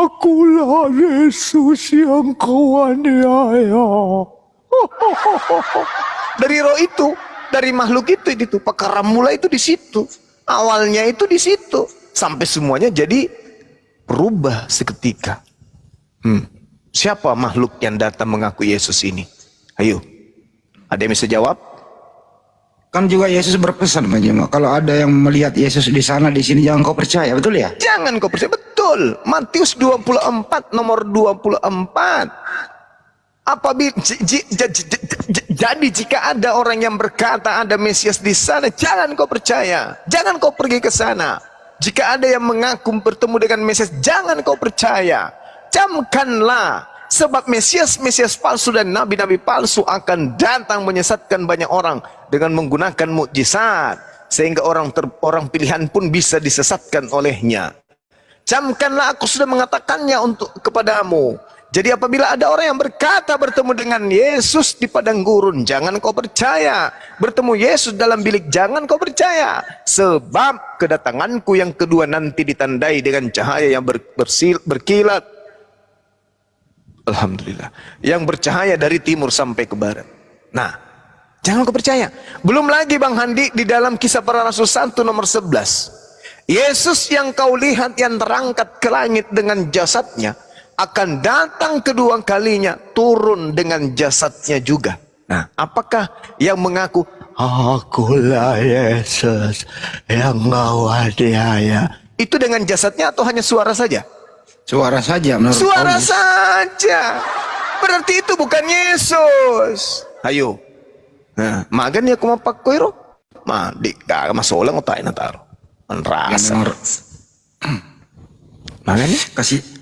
Akulah Yesus yang kau aniaya. Dari roh itu, dari makhluk itu perkara mulai itu di situ. Awalnya itu di situ. Sampai semuanya jadi berubah seketika. Siapa makhluk yang datang mengaku Yesus ini? Ayo, ada yang bisa jawab? Kan juga Yesus berpesan, kalau ada yang melihat Yesus di sana di sini jangan kau percaya, betul ya? Jangan kau percaya, betul. Matius 24 nomor 24. Apabila jadi jika ada orang yang berkata ada Mesias di sana, jangan kau percaya, jangan kau pergi ke sana. Jika ada yang mengaku bertemu dengan Mesias, jangan kau percaya. Camkanlah, sebab Mesias palsu dan nabi-nabi palsu akan datang menyesatkan banyak orang dengan menggunakan mukjizat, sehingga orang pilihan pun bisa disesatkan olehnya. Camkanlah, aku sudah mengatakannya kepadamu. Jadi apabila ada orang yang berkata bertemu dengan Yesus di padang gurun, jangan kau percaya. Bertemu Yesus dalam bilik, jangan kau percaya. Sebab kedatanganku yang kedua nanti ditandai dengan cahaya yang berkilat. Alhamdulillah. Yang bercahaya dari timur sampai ke barat. Nah, jangan kau percaya. Belum lagi Bang Handi, di dalam Kisah Para Rasul 1 nomor 11. Yesus yang kau lihat yang terangkat ke langit dengan jasadnya, akan datang kedua kalinya turun dengan jasadnya juga. Nah, apakah yang mengaku Akulah Yesus yang kau aniaya? itu dengan jasadnya atau hanya suara saja? Suara saja menurut Suara Paulus. saja. Berarti itu bukan Yesus. Ayo. Nah, magan ya kuma pakkoiro. Di masolang utai na taro. Rasa. Magan ya?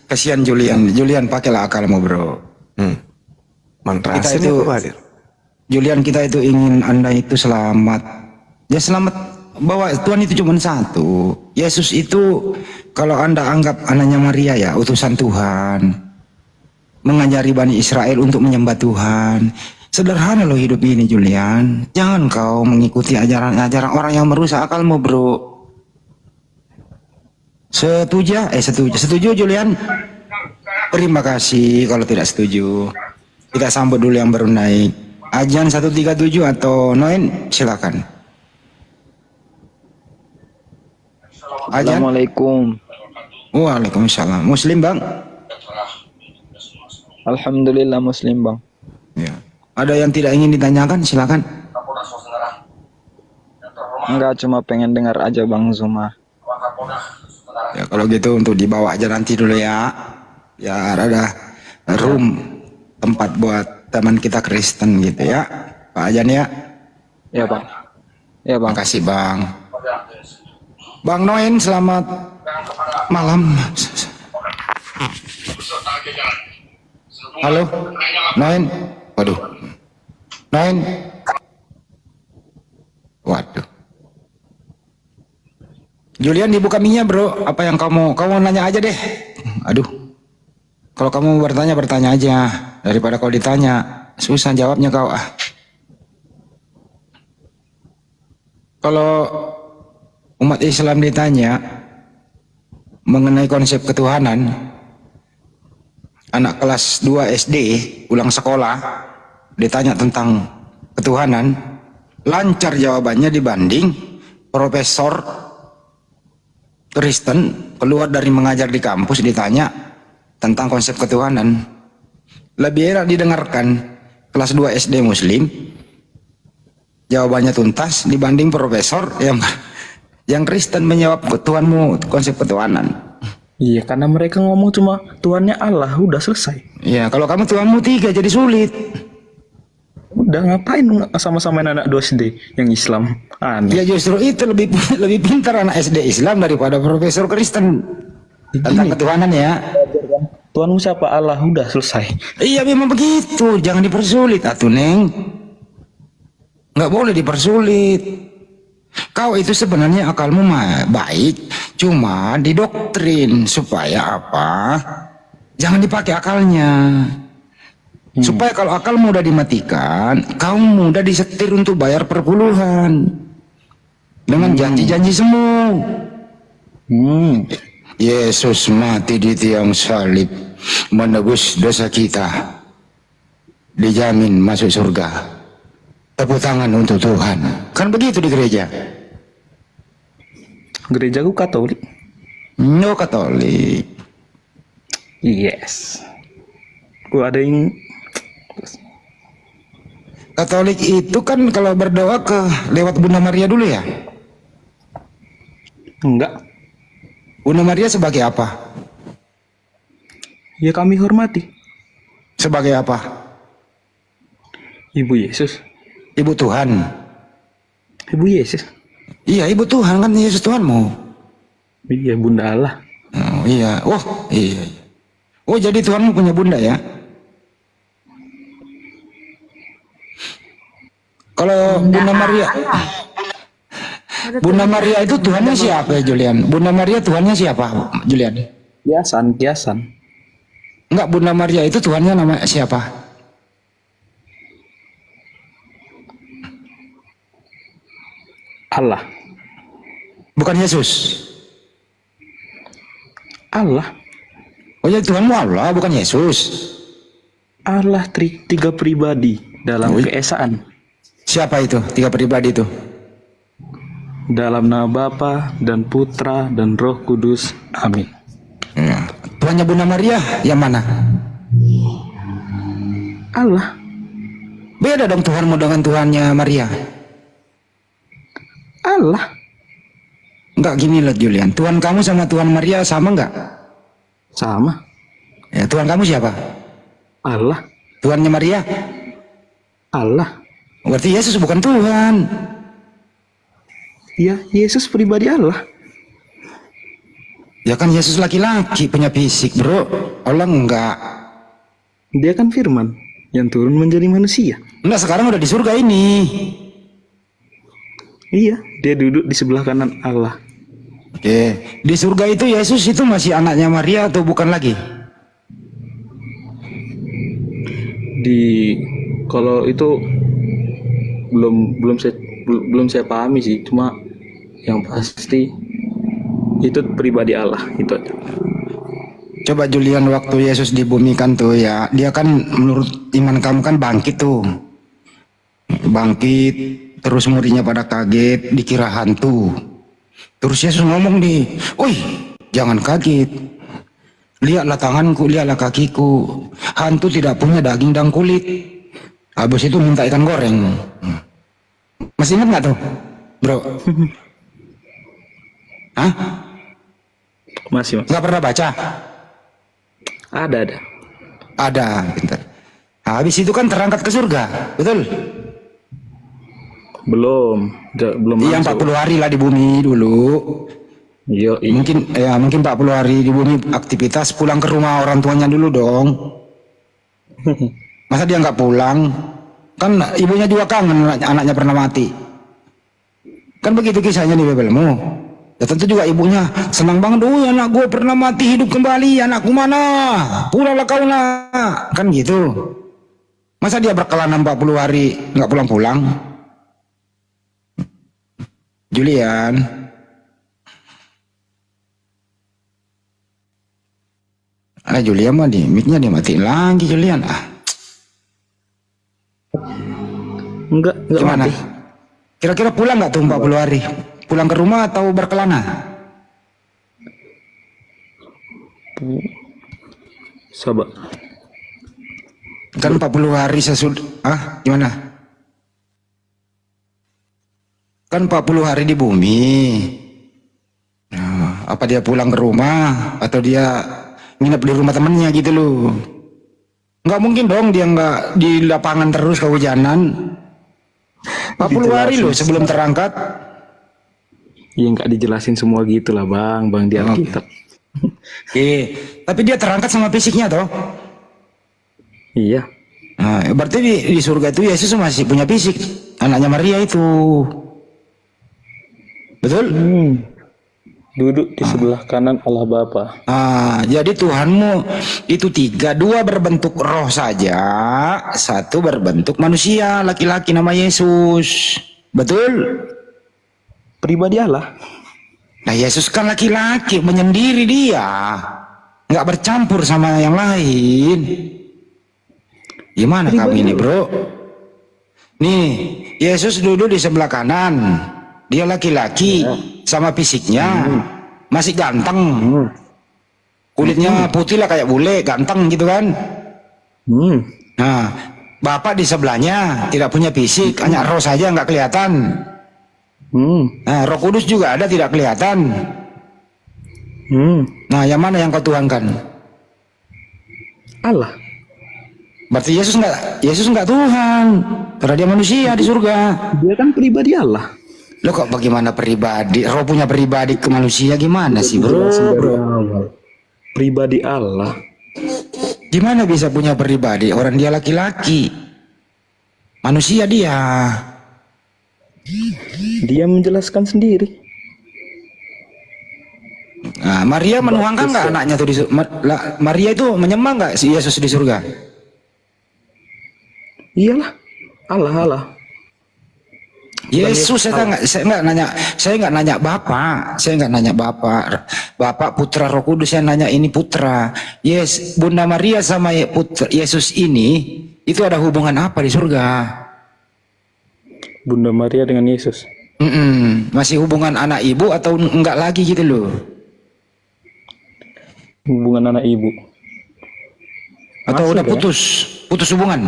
Kasihan Julian pakailah akalmu, bro. Mantrasa Kita itu, Julian, kita itu ingin Anda itu selamat. Ya selamat, bahwa Tuhan itu cuma satu. Yesus itu kalau Anda anggap anaknya Maria ya utusan Tuhan, mengajari Bani Israel untuk menyembah Tuhan. Sederhana loh hidup ini, Julian. Jangan kau mengikuti ajaran-ajaran orang yang merusak akalmu, bro. Setuju Julian? Terima kasih. Kalau tidak setuju, kita sambut dulu yang baru naik. Ajan 137 atau Noen, silakan. Ajan. Assalamualaikum. Waalaikumsalam. Muslim, Bang? Alhamdulillah Muslim, Bang. Ya. Ada yang tidak ingin ditanyakan, silakan. Enggak, cuma pengen dengar aja Bang Zuma. Ya kalau gitu untuk dibawa aja nanti dulu ya. Ya ada room, tempat buat teman kita Kristen gitu ya, Pak Ajan ya. Ya Bang. Ya Bang. Makasih Bang. Bang Noen, selamat malam. Halo, Noen. Waduh, Noen. Waduh. Julian dibuka minya bro. Apa yang kamu nanya aja deh. Aduh. Kalau kamu bertanya aja daripada kau ditanya. Susah jawabnya kau ah. Kalau umat Islam ditanya mengenai konsep ketuhanan, anak kelas 2 SD pulang sekolah ditanya tentang ketuhanan, lancar jawabannya dibanding profesor Kristen keluar dari mengajar di kampus ditanya tentang konsep ketuhanan. Lebih enak didengarkan kelas 2 SD Muslim jawabannya tuntas dibanding profesor yang Kristen menjawab konsep ketuhanan. Iya, karena mereka ngomong cuma Tuhannya Allah, udah selesai. Iya, kalau kamu Tuhanmu 3 jadi sulit. Udah ngapain sama-sama anak 2 SD yang Islam? Aneh. Ya justru itu lebih pintar anak SD Islam daripada profesor Kristen tentang ketuhanan ya. Tuhanmu siapa? Allah, udah selesai. Iya memang begitu, jangan dipersulit atuh Neng. Nggak boleh dipersulit. Kau itu sebenarnya akalmu baik, cuma didoktrin supaya apa? Jangan dipakai akalnya. Supaya kalau akal mudah dimatikan, kau mudah disetir untuk bayar perpuluhan dengan janji-janji semu. Yesus mati di tiang salib menebus dosa kita, dijamin masuk surga. Tepuk tangan untuk Tuhan. Kan begitu di gereja. Gerejaku Katolik. No Katolik. Yes. Gua ada yang Katolik itu kan kalau berdoa ke lewat Bunda Maria dulu ya. enggak. Bunda Maria sebagai apa? Ya kami hormati Sebagai apa? Ibu Yesus. Ibu Tuhan. Ibu Yesus. Iya, Ibu Tuhan kan, Yesus Tuhanmu. Iya, Bunda Allah. Oh iya. Oh iya. Oh jadi Tuhanmu punya bunda ya? Kalau Bunda Maria, Bunda Maria itu Tuhannya siapa ya Julian? Bunda Maria Tuhannya siapa Julian? Kiasan. Enggak, Bunda Maria itu Tuhannya nama siapa? Allah. Bukan Yesus. Allah. Oh jadi Tuhanmu Allah, bukan Yesus. Allah tiga pribadi dalam keesaan. Siapa itu? Tiga pribadi itu. Dalam nama Bapa dan Putra dan Roh Kudus. Amin. Ya. Tuhannya Bunda Maria yang mana? Allah. Beda dong Tuhanmu dengan Tuhannya Maria. Allah. Enggak, gini loh Julian. Tuhan kamu sama Tuhan Maria sama enggak? Sama. Ya, Tuhan kamu siapa? Allah. Tuhannya Maria? Allah. Berarti Yesus bukan Tuhan. Ya, Yesus pribadi Allah. Ya kan Yesus laki-laki punya fisik bro. Allah enggak. Dia kan firman yang turun menjadi manusia. Enggak, sekarang udah di surga ini. Iya, dia duduk di sebelah kanan Allah. Oke, di surga itu Yesus itu masih anaknya Maria atau bukan lagi? Kalau itu belum saya pahami sih, cuma yang pasti itu pribadi Allah itu aja. Coba Julian, waktu Yesus dibumikan tuh ya, dia kan menurut iman kamu kan bangkit tuh. Bangkit, terus muridnya pada kaget, dikira hantu. Terus Yesus ngomong nih, "Woi, jangan kaget. Lihatlah tanganku, lihatlah kakiku. Hantu tidak punya daging dan kulit." Habis itu minta ikan goreng. Masih ingat nggak tuh, bro? Hah? Masih. Nggak pernah baca? Ada. Ada, pintar. Habis itu kan terangkat ke surga, betul? Belum Iya, masuk. 40 hari lah di bumi dulu. Yo, Mungkin 40 hari di bumi aktivitas, pulang ke rumah orang tuanya dulu dong. Masa dia nggak pulang? Kan ibunya juga kangen anaknya pernah mati. Kan begitu kisahnya di Bibelmu. Ya tentu juga ibunya senang banget. "Oh, anak gue pernah mati hidup kembali. Anakku mana? Pulanglah kau nak." Kan gitu. Masa dia berkelana 40 hari nggak pulang-pulang? Julian. Julian mah mic-nya dimatiin lagi Julian. Enggak Gimana? mati. Kira-kira pulang nggak tuh 40 hari? Pulang ke rumah atau berkelana? Sabar. Kan 40 hari sesudah. Gimana? Kan 40 hari di bumi. Nah, apa dia pulang ke rumah atau dia nginep di rumah temennya gitu loh? Nggak mungkin dong dia nggak di lapangan terus kehujanan. 40 hari loh sebelum terangkat. Ya nggak dijelasin semua gitulah bang di Alkitab. Tapi dia terangkat sama fisiknya toh. Iya. Nah, berarti di surga itu Yesus masih punya fisik, anaknya Maria itu. Betul? Duduk di sebelah kanan Allah Bapa. Jadi Tuhanmu itu 3, 2 berbentuk roh saja, 1 berbentuk manusia, laki-laki nama Yesus. Betul? Pribadi Allah. Nah Yesus kan laki-laki, menyendiri dia, nggak bercampur sama yang lain. Gimana kamu ini bro? Nih Yesus duduk di sebelah kanan, dia laki-laki sama fisiknya masih ganteng, kulitnya putih lah kayak bule, ganteng gitu kan. Nah Bapak di sebelahnya tidak punya fisik, hanya roh saja nggak kelihatan. Nah Roh Kudus juga ada tidak kelihatan. Nah yang mana yang kau tuhankan? Allah. Berarti Yesus nggak Tuhan, karena dia manusia di surga. Dia kan pribadi Allah. Lo kok bagaimana pribadi? Roh punya pribadi ke manusia gimana sih bro? Pribadi Allah. Gimana bisa punya pribadi? Orang dia laki-laki, manusia dia. Dia menjelaskan sendiri. Nah, Maria menuangkan nggak anaknya tuh Maria itu menyembah nggak si Yesus di surga? Iyalah, Allah. Yesus saya nggak nanya Bapak Putra Roh Kudus, saya nanya ini Putra. Yes, Bunda Maria sama Putra Yesus ini itu ada hubungan apa di surga? Bunda Maria dengan Yesus. Masih hubungan anak ibu atau enggak lagi gitu loh? Hubungan anak ibu. Atau Masih udah ya? putus hubungan?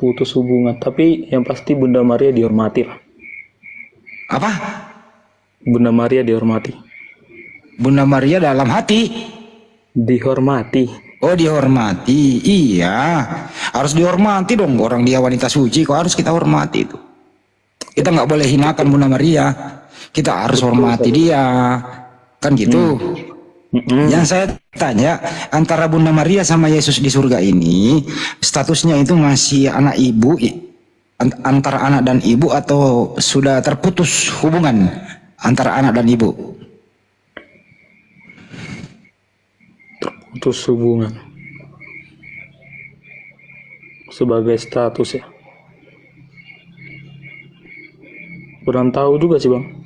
Putus hubungan, tapi yang pasti Bunda Maria dihormati lah. Apa? Bunda Maria dihormati. Bunda Maria dalam hati Dihormati. oh dihormati, iya harus dihormati dong, orang dia wanita suci kok harus kita hormati itu. Kita nggak boleh hinakan Bunda Maria, kita harus hormati dia kan gitu. Yang saya tanya, antara Bunda Maria sama Yesus di surga ini statusnya itu masih anak ibu, antara anak dan ibu, atau sudah terputus hubungan antara anak dan ibu? Putus hubungan. Sebagai status ya. Kurang tahu juga sih bang.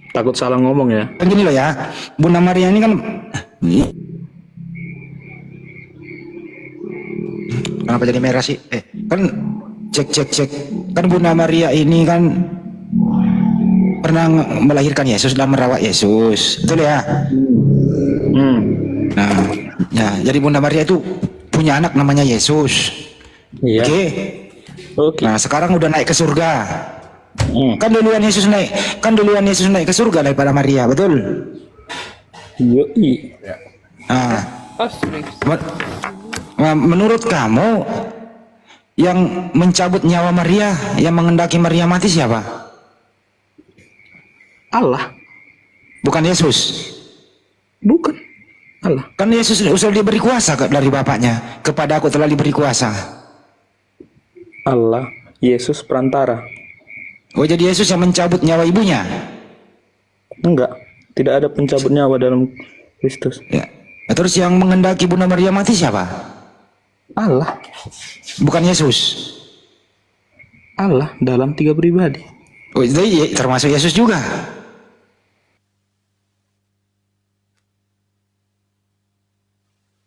Takut salah ngomong ya. Gini loh ya, Bunda Maria ini kan kenapa jadi merah sih? Kan cek kan Bunda Maria ini kan pernah melahirkan Yesus dan merawat Yesus, betul ya? Nah, ya, jadi Bunda Maria itu punya anak namanya Yesus. Iya. Oke. Nah, sekarang udah naik ke surga. Kan duluan Yesus naik ke surga daripada Maria, betul? Yoi. Nah, menurut kamu yang mencabut nyawa Maria, yang mengendaki Maria mati siapa? Allah. Bukan Yesus. Bukan. Allah. Kan Yesus sudah diberi kuasa dari Bapaknya. Kepada aku telah diberi kuasa. Allah. Yesus perantara. Oh, jadi Yesus yang mencabut nyawa ibunya? Enggak. Tidak ada pencabut nyawa dalam Kristus. Ya. Nah, terus yang mengendaki Bunda Maria mati siapa? Allah. Bukan Yesus. Allah dalam 3 pribadi. Oh, jadi termasuk Yesus juga.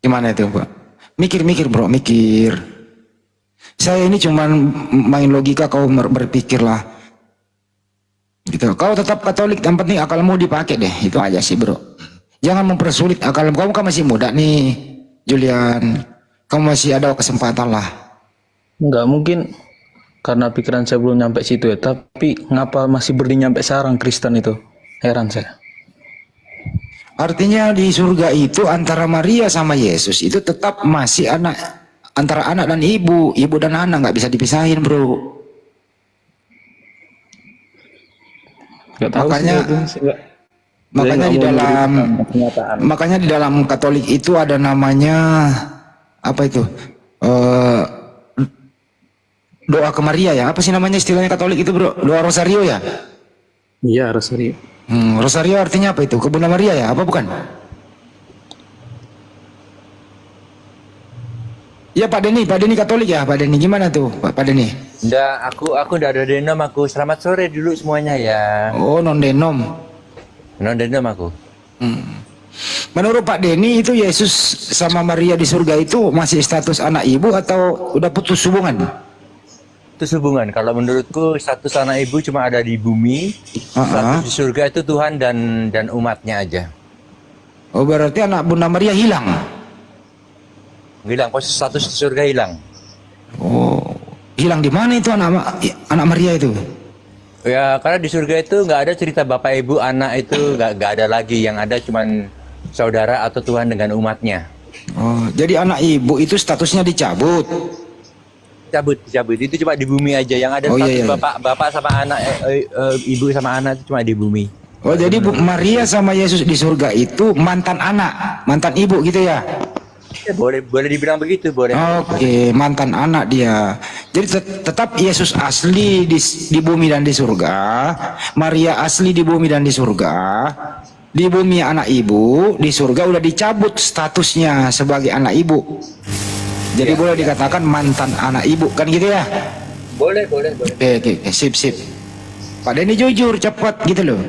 Gimana itu, Pak? Mikir bro, mikir. Saya ini cuman main logika, kau berpikirlah. Gitu. Kau tetap Katolik, yang penting akalmu dipakai deh, itu aja sih bro. Jangan mempersulit akalmu. Kamu kan masih muda nih, Julian. Kamu masih ada kesempatan lah. Enggak, mungkin karena pikiran saya belum nyampe situ ya. Tapi ngapa masih berdiri nyampe sekarang Kristen itu? Heran saya. Artinya di surga itu antara Maria sama Yesus itu tetap masih antara anak dan ibu dan anak, nggak bisa dipisahin bro. Makanya di dalam Katolik itu ada namanya apa itu, doa ke Maria ya, apa sih namanya istilahnya Katolik itu bro, doa Rosario ya? Iya, Rosario. Rosario artinya apa itu? Ke Bunda Maria ya? Apa bukan? Ya Pak Denny Katolik ya Pak Denny, gimana tuh Pak Denny? Enggak, aku enggak ada denom aku. Selamat sore dulu semuanya ya. Oh non denom. Non denom aku. Menurut Pak Denny itu Yesus sama Maria di surga itu masih status anak ibu atau udah putus hubungan? Itu hubungan. Kalau menurutku status anak ibu cuma ada di bumi. Status di surga itu Tuhan dan umatnya aja. Oh berarti anak Bunda Maria hilang. Hilang, posisi status di surga hilang. Oh, hilang di mana itu anak Maria itu? Ya, karena di surga itu nggak ada cerita bapak ibu anak itu nggak ada lagi. Yang ada cuman saudara atau Tuhan dengan umatnya. Oh, jadi anak ibu itu statusnya dicabut. Cabut itu cuma di bumi aja. Yang ada status bapak sama anak, ibu sama anak itu cuma di bumi. Oh, jadi Maria sama Yesus di surga itu mantan anak, mantan ibu gitu ya? Ya, boleh dibilang begitu, boleh. Oke, mantan anak dia. Jadi tetap Yesus asli di bumi dan di surga, Maria asli di bumi dan di surga. Di bumi anak ibu, di surga udah dicabut statusnya sebagai anak ibu. Jadi boleh dikatakan mantan anak ibu, kan gitu ya? Boleh. Oke, sip. Pak Denny jujur, cepat gitu loh.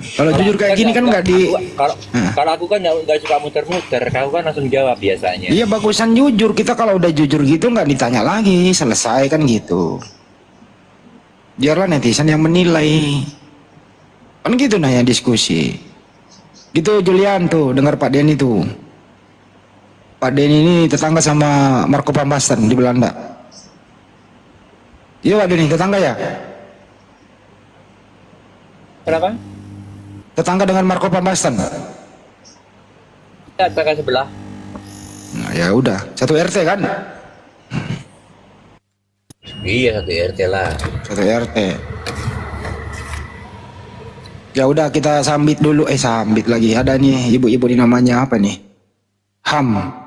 Kalau jujur kayak gini kan nggak di. Kalau aku kan nggak suka muter-muter, kau kan langsung jawab biasanya. Iya bagusan jujur, kita kalau udah jujur gitu nggak ditanya lagi, selesai kan gitu. Biarlah netizen yang menilai. Kan gitu nanya diskusi. Gitu Julian tuh, dengar Pak Denny tuh. Pak Denny ini tetangga sama Marco van Basten di Belanda. Iya Pak Denny, tetangga ya? Kenapa? Tetangga dengan Marco van Basten. Ya, tetangga sebelah. Nah ya udah, satu RT kan? Iya, satu RT lah. Satu RT. Ya udah kita sambit dulu, sambit lagi. Ada nih ibu-ibu ini namanya apa nih? Ham.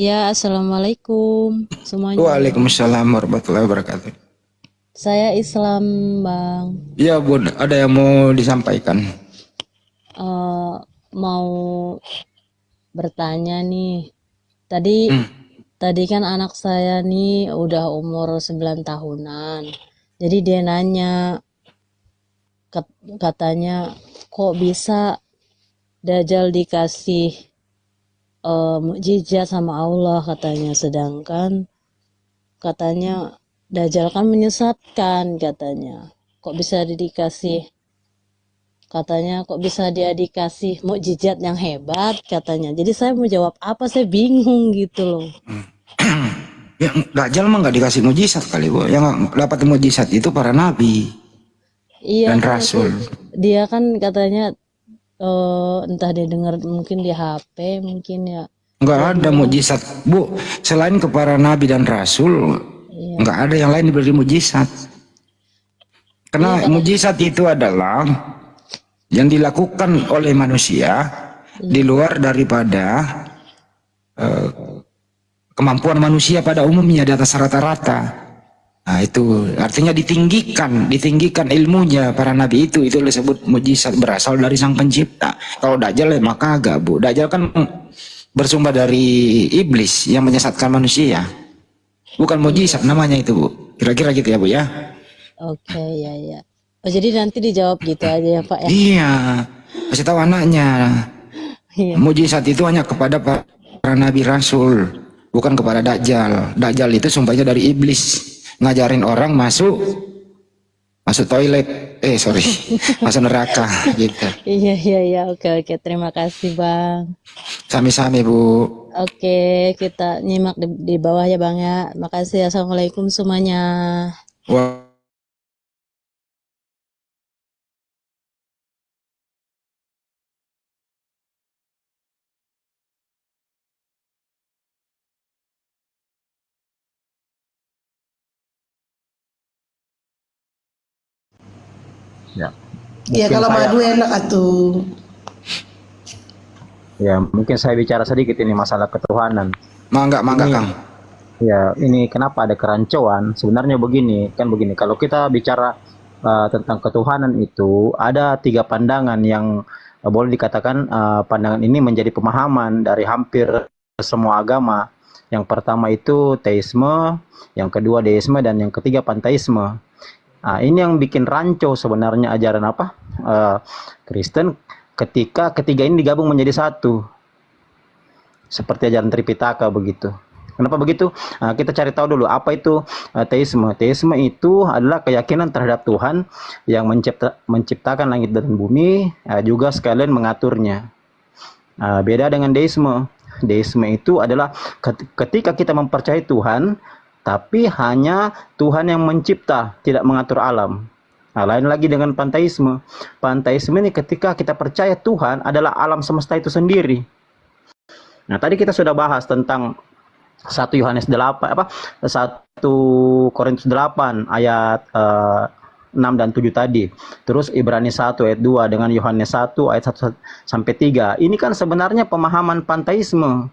Ya, assalamualaikum semuanya. Waalaikumsalam warahmatullahi wabarakatuh. Saya Islam, Bang. Iya Bun, ada yang mau disampaikan? Mau bertanya nih. Tadi kan anak saya nih udah umur 9 tahunan. Jadi dia nanya, katanya kok bisa Dajjal dikasih mukjizat sama Allah katanya, sedangkan katanya Dajjal kan menyesatkan katanya. Kok bisa dikasih, katanya kok bisa dia dikasih mukjizat yang hebat katanya. Jadi saya mau jawab apa, saya bingung gitu loh. Ya Dajjal mah nggak dikasih mujizat kali Bu. Yang dapat mujizat itu para nabi dan Iya, rasul. dia kan katanya entah dia dengar mungkin di HP mungkin ya. Nggak ada mujizat Bu. Selain kepada nabi dan rasul, nggak ada yang lain diberi mujizat. Karena mujizat itu adalah yang dilakukan oleh manusia di luar daripada kemampuan manusia pada umumnya, di atas rata-rata. Nah itu artinya ditinggikan ilmunya para nabi itu disebut mujizat, berasal dari sang pencipta. Kalau Dajjal maka agak Bu. Dajjal kan bersumber dari iblis yang menyesatkan manusia. Bukan mujizat namanya itu Bu. Kira-kira gitu ya Bu ya. Oke, ya. Oh, jadi nanti dijawab gitu aja ya Pak ya. Iya. Kasih tahu anaknya. Iya. Mujizat itu hanya kepada para nabi rasul, bukan kepada Dajjal. Dajjal itu sumpahnya dari iblis, ngajarin orang masuk toilet, masuk neraka gitu. Iya, oke, terima kasih Bang. Sami-sami Bu. Oke, kita nyimak di bawah ya Bang ya. Makasih, assalamualaikum semuanya. Wah. Ya kalau madu enak atuh. Ya, mungkin saya bicara sedikit ini masalah ketuhanan. Mangga Kang. Ya, ini kenapa ada kerancuan? Sebenarnya begini, kalau kita bicara tentang ketuhanan itu ada 3 pandangan yang boleh dikatakan pandangan ini menjadi pemahaman dari hampir semua agama. Yang pertama itu teisme, yang kedua deisme, dan yang ketiga panteisme. Nah, ini yang bikin rancu sebenarnya ajaran Kristen ketika ketiga ini digabung menjadi satu. Seperti ajaran Tripitaka begitu. Kenapa begitu? Nah, kita cari tahu dulu apa itu teisme. Teisme itu adalah keyakinan terhadap Tuhan yang menciptakan langit dan bumi, juga sekalian mengaturnya. Beda dengan deisme. Deisme itu adalah ketika kita mempercayai Tuhan, tapi hanya Tuhan yang mencipta, tidak mengatur alam. Nah, lain lagi dengan panteisme. Panteisme ini ketika kita percaya Tuhan adalah alam semesta itu sendiri. Nah, tadi kita sudah bahas tentang 1 Korintus 8 ayat 6 dan 7 tadi. Terus Ibrani 1 ayat 2 dengan Yohanes 1 ayat 1 sampai 3. Ini kan sebenarnya pemahaman panteisme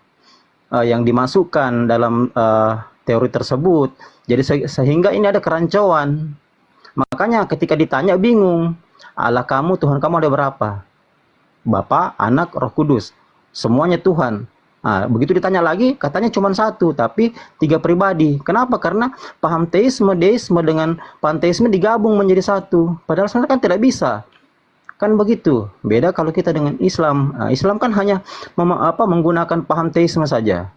yang dimasukkan dalam teori tersebut. Jadi sehingga ini ada kerancuan. Makanya ketika ditanya bingung. Allah kamu, Tuhan kamu ada berapa? Bapa, Anak, Roh Kudus. Semuanya Tuhan. Nah, begitu ditanya lagi, katanya cuma satu, tapi 3 pribadi. Kenapa? Karena paham teisme, deisme dengan panteisme digabung menjadi satu. Padahal sebenarnya kan tidak bisa. Kan begitu. Beda kalau kita dengan Islam. Nah, Islam kan hanya menggunakan paham teisme saja.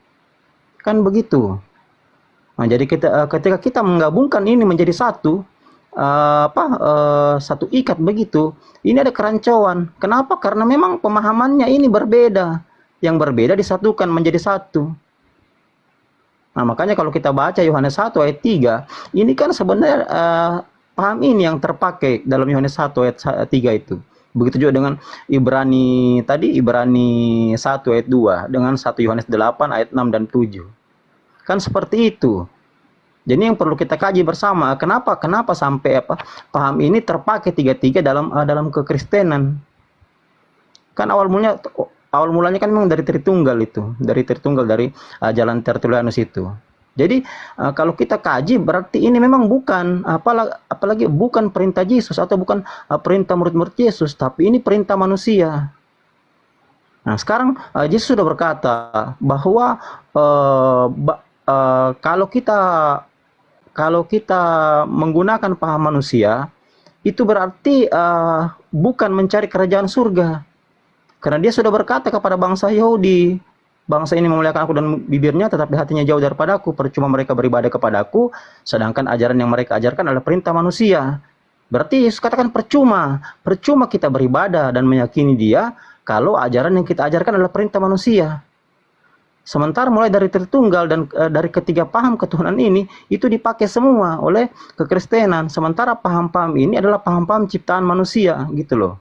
Kan begitu. Nah, jadi ketika kita menggabungkan ini menjadi satu, satu ikat begitu, ini ada kerancuan. Kenapa? Karena memang pemahamannya ini berbeda. Yang berbeda disatukan menjadi satu. Nah, makanya kalau kita baca Yohanes 1 ayat 3, ini kan sebenarnya paham ini yang terpakai dalam Yohanes 1 ayat 3 itu. Begitu juga dengan Ibrani 1 ayat 2 dengan 1 Yohanes 8 ayat 6 dan 7. Kan seperti itu. Jadi yang perlu kita kaji bersama, kenapa sampai paham ini terpakai tiga-tiga dalam kekristenan. Kan awal mulanya kan memang dari Tritunggal itu, dari jalan Tertullianus itu. Jadi kalau kita kaji berarti ini memang bukan apalagi bukan perintah Yesus atau bukan perintah murid-murid Yesus, tapi ini perintah manusia. Nah, sekarang Yesus sudah berkata bahwa kalau kita menggunakan paham manusia, itu berarti bukan mencari kerajaan surga. Karena dia sudah berkata kepada bangsa Yahudi, bangsa ini memuliakan aku dan bibirnya, tetapi hatinya jauh daripadaku. Percuma mereka beribadah kepadaku, sedangkan ajaran yang mereka ajarkan adalah perintah manusia. Berarti Yesus katakan percuma kita beribadah dan meyakini dia, kalau ajaran yang kita ajarkan adalah perintah manusia. Sementara mulai dari Tritunggal dan dari ketiga paham ketuhanan ini, itu dipakai semua oleh kekristenan. Sementara paham-paham ini adalah paham-paham ciptaan manusia, gitu loh.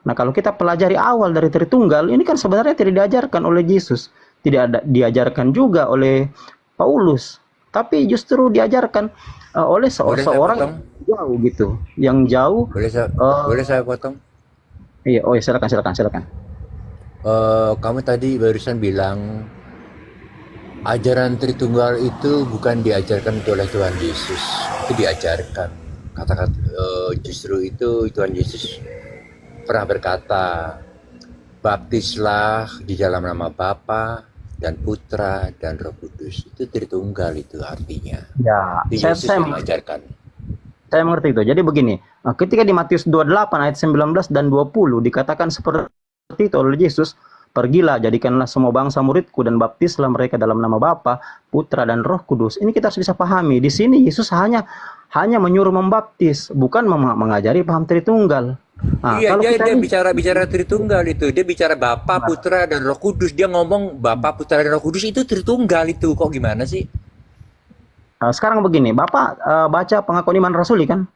Nah, kalau kita pelajari awal dari Tritunggal, ini kan sebenarnya tidak diajarkan oleh Yesus. Tidak diajarkan juga oleh Paulus. Tapi justru diajarkan oleh seorang jauh gitu. Yang jauh. Boleh saya potong? Iya, silakan. Kamu tadi barusan bilang ajaran Tritunggal itu bukan diajarkan oleh Tuhan Yesus. Itu diajarkan. Kata-kata justru itu Tuhan Yesus pernah berkata, baptislah di dalam nama Bapa dan Putra dan Roh Kudus. Itu Tritunggal itu artinya. Ya, saya mengajarkan. Saya mengerti itu. Jadi begini, ketika di Matius 28 ayat 19 dan 20 dikatakan seperti itu oleh Yesus, pergilah jadikanlah semua bangsa muridku dan baptislah mereka dalam nama Bapa, Putra dan Roh Kudus. Ini kita harus bisa pahami. Di sini Yesus hanya menyuruh membaptis, bukan mengajari paham Tritunggal. Nah, iya, kalau dia bicara Tritunggal itu. Dia bicara Bapa, Putra dan Roh Kudus. Dia ngomong Bapa, Putra dan Roh Kudus itu Tritunggal itu. Kok gimana sih? Sekarang begini, Bapak baca pengakuan iman rasuli kan?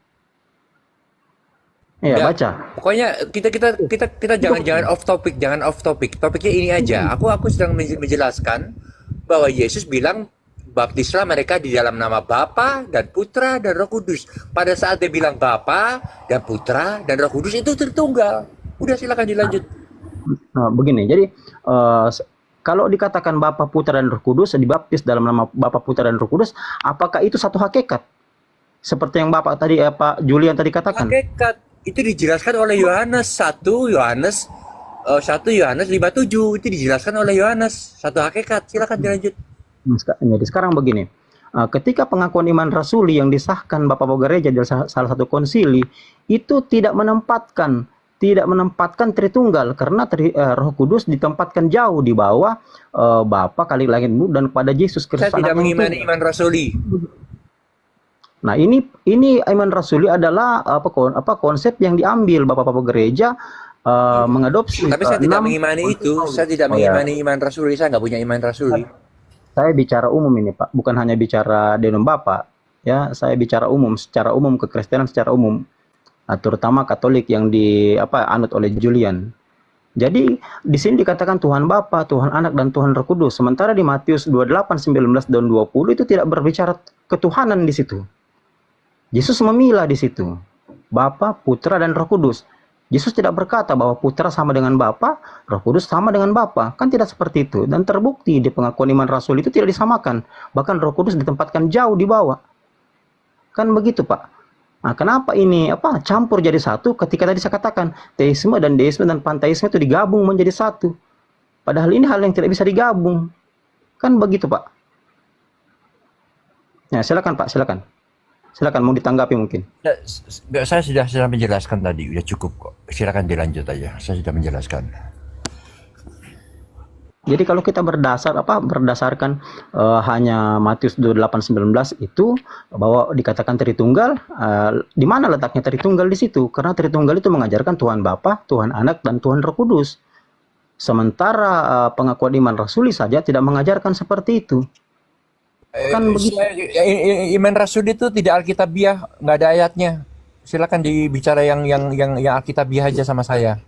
Iya, Ya, baca. pokoknya kita jangan off topic. Topiknya ini aja. Aku sedang menjelaskan bahwa Yesus bilang baptislah mereka di dalam nama Bapa dan Putra dan Roh Kudus. Pada saat dia bilang Bapa dan Putra dan Roh Kudus itu Tritunggal. Udah silakan dilanjut. Begini, jadi kalau dikatakan Bapa, Putra dan Roh Kudus, dibaptis dalam nama Bapa, Putra dan Roh Kudus, apakah itu satu hakikat? Seperti yang Bapak tadi, Pak Julian tadi katakan. Hakikat itu dijelaskan oleh Yohanes 1 Yohanes 5:7 itu dijelaskan oleh Yohanes satu hakikat. Silakan dilanjut. Jadi sekarang begini, ketika pengakuan iman rasuli yang disahkan Bapak-Bapak Gereja dari salah satu konsili itu tidak menempatkan Tritunggal, karena Roh Kudus ditempatkan jauh di bawah Bapa kali langit dan pada Yesus Kristus. Saya tidak mengimani iman rasuli. Nah, ini iman rasuli adalah konsep yang diambil Bapak-Bapak Gereja mengadopsi. Tapi saya tidak mengimani itu. Saya tidak mengimani iman rasuli. Saya nggak punya iman rasuli. Saya bicara umum ini, Pak, bukan hanya bicara Denom Bapak. Ya, saya bicara umum, secara umum kekristenan secara umum. Terutama Katolik yang anut oleh Julian. Jadi di sini dikatakan Tuhan Bapa, Tuhan Anak dan Tuhan Roh Kudus. Sementara di Matius 28, 19 dan 20 itu tidak berbicara ketuhanan di situ. Yesus memilah di situ Bapa, Putra dan Roh Kudus. Yesus tidak berkata bahwa Putra sama dengan Bapa, Roh Kudus sama dengan Bapa. Kan tidak seperti itu. Dan terbukti di pengakuan iman rasul itu tidak disamakan. Bahkan Roh Kudus ditempatkan jauh di bawah. Kan begitu, Pak. Nah, kenapa ini campur jadi satu ketika tadi saya katakan teisme dan deisme dan panteisme itu digabung menjadi satu. Padahal ini hal yang tidak bisa digabung. Kan begitu, Pak. Ya, silakan, Pak, silakan. Silakan mau ditanggapi mungkin. Saya sudah menjelaskan tadi, udah cukup kok. Silakan dilanjut aja. Saya sudah menjelaskan. Jadi kalau kita berdasarkan hanya Matius 28:19 itu bahwa dikatakan Tritunggal, di mana letaknya Tritunggal di situ? Karena Tritunggal itu mengajarkan Tuhan Bapa, Tuhan Anak dan Tuhan Roh Kudus. Sementara pengakuan iman rasuli saja tidak mengajarkan seperti itu. Kan begitu. Iman rasuli itu tidak alkitabiah, nggak ada ayatnya. Silakan dibicara yang alkitabiah aja sama saya.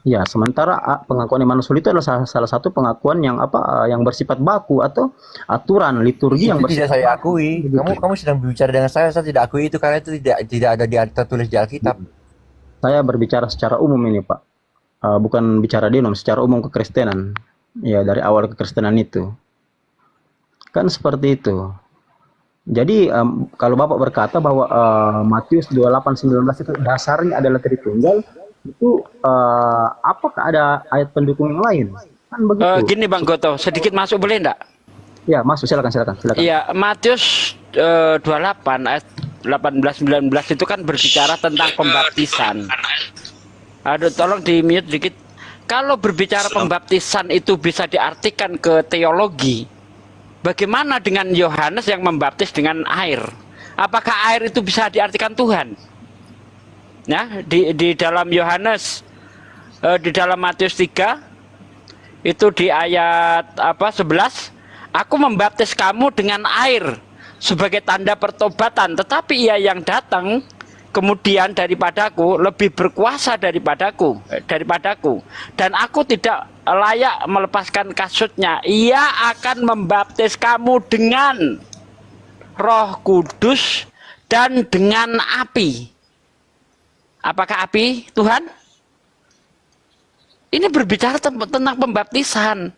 Ya, sementara pengakuan iman rasul itu adalah salah satu pengakuan yang yang bersifat baku atau aturan liturgi yang tidak saya akui. Kamu sedang berbicara dengan saya tidak akui itu karena itu tidak ada tertulis di Alkitab. Saya berbicara secara umum ini, Pak. Bukan bicara denom, secara umum kekristenan. Ya, dari awal kekristenan itu. Kan seperti itu. Jadi kalau Bapak berkata bahwa Matius 28:19 itu dasarnya adalah Tritunggal, itu apakah ada ayat pendukung yang lain? Kan begitu. Gini Bang Goto, sedikit masuk boleh enggak? Ya, masuk, silakan. Iya, Matius 28 ayat 18-19 itu kan berbicara tentang pembaptisan. Aduh, tolong di-mute dikit. Kalau berbicara pembaptisan itu bisa diartikan ke teologi, bagaimana dengan Yohanes yang membaptis dengan air? Apakah air itu bisa diartikan Tuhan? Ya, di dalam Yohanes, di dalam Matius 3 itu di ayat 11, aku membaptis kamu dengan air sebagai tanda pertobatan, tetapi ia yang datang kemudian daripadaku lebih berkuasa daripadaku, dan aku tidak layak melepaskan kasutnya. Ia akan membaptis kamu dengan Roh Kudus dan dengan api. Apakah api Tuhan? Ini berbicara tentang pembaptisan.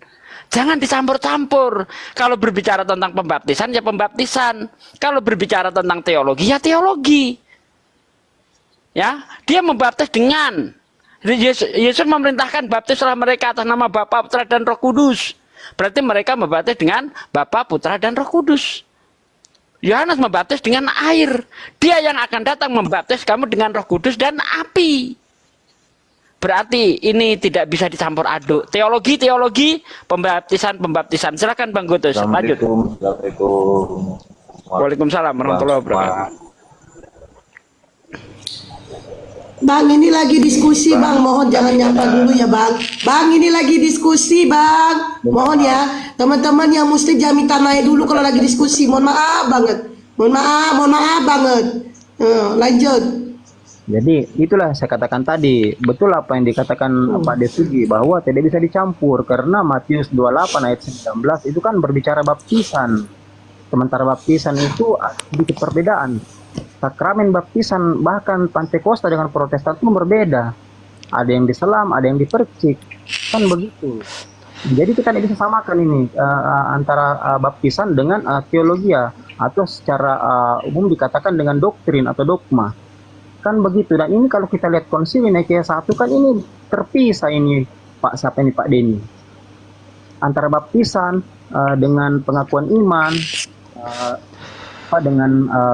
Jangan dicampur-campur. Kalau berbicara tentang pembaptisan, ya pembaptisan. Kalau berbicara tentang teologi, ya teologi. Ya, dia membaptis dengan Yesus memerintahkan baptislah mereka atas nama Bapa, Putra dan Roh Kudus. Berarti mereka membaptis dengan Bapa, Putra dan Roh Kudus. Yohanes membaptis dengan air. Dia yang akan datang membaptis kamu dengan Roh Kudus dan api. Berarti ini tidak bisa dicampur aduk. Teologi, pembaptisan. Silakan Bang Gotos, lanjut. Waalaikumsalam warahmatullahi wabarakatuh. Bang, ini lagi diskusi Bang, mohon jangan nyapa dulu ya Bang. Bang, ini lagi diskusi Bang, mohon ya. Teman-teman yang mesti jangan minta naik dulu kalau lagi diskusi. Mohon maaf banget. Mohon maaf banget. Lanjut. Jadi itulah saya katakan tadi, betul apa yang dikatakan Pak Desugi bahwa tidak bisa dicampur karena Matius 28 ayat 19 itu kan berbicara baptisan. Sementara baptisan itu sedikit perbedaan. Sakramen baptisan bahkan Pantekosta dengan Protestan itu berbeda. Ada yang diselam, ada yang dipercik. Kan begitu. Jadi kita tidak bisa samakan ini antara baptisan dengan teologia atau secara umum dikatakan dengan doktrin atau dogma. Kan begitu. Dan ini kalau kita lihat konsili Nikea 1 kan ini terpisah ini Pak siapa ini Pak Denny. Antara baptisan dengan pengakuan iman, dengan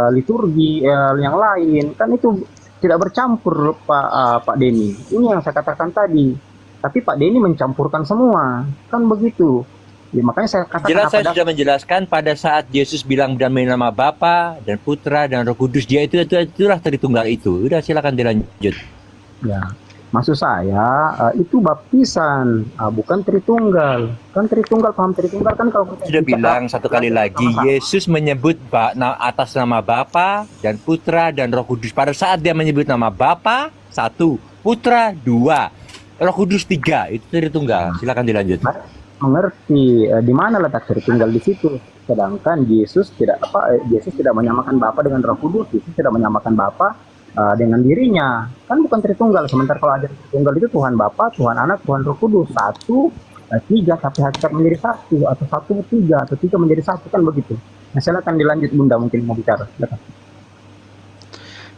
liturgi yang lain, kan itu tidak bercampur Pak Denny. Ini yang saya katakan tadi. Tapi Pak Denny mencampurkan semua, kan begitu. Ya, makanya saya katakan Jelas saya sudah menjelaskan pada saat Yesus bilang dan nama Bapa dan Putra dan Roh Kudus, dia itulah Tritunggal itu. Udah silakan dilanjut. Ya, maksud saya itu baptisan, bukan Tritunggal. Kan Tritunggal, paham Tritunggal kan kalau kita Sudah bilang satu kali lagi, Yesus menyebut atas nama Bapa dan Putra dan Roh Kudus. Pada saat dia menyebut nama Bapa 1, Putra 2, Roh Kudus 3, itu Tritunggal. Silakan dilanjut. Mengerti di mana letak Tritunggal di situ. Sedangkan Yesus tidak menyamakan Bapa dengan Roh Kudus. Yesus tidak menyamakan Bapa dengan dirinya. Kan bukan Tritunggal. Sementara kalau ada Tritunggal itu Tuhan Bapa, Tuhan Anak, Tuhan Roh Kudus. 1, 3 sampai hakikat menjadi 1, atau 1, 3 atau 3 menjadi 1, kan begitu. Nah, silakan dilanjut Bunda, mungkin mau bicara. Silakan.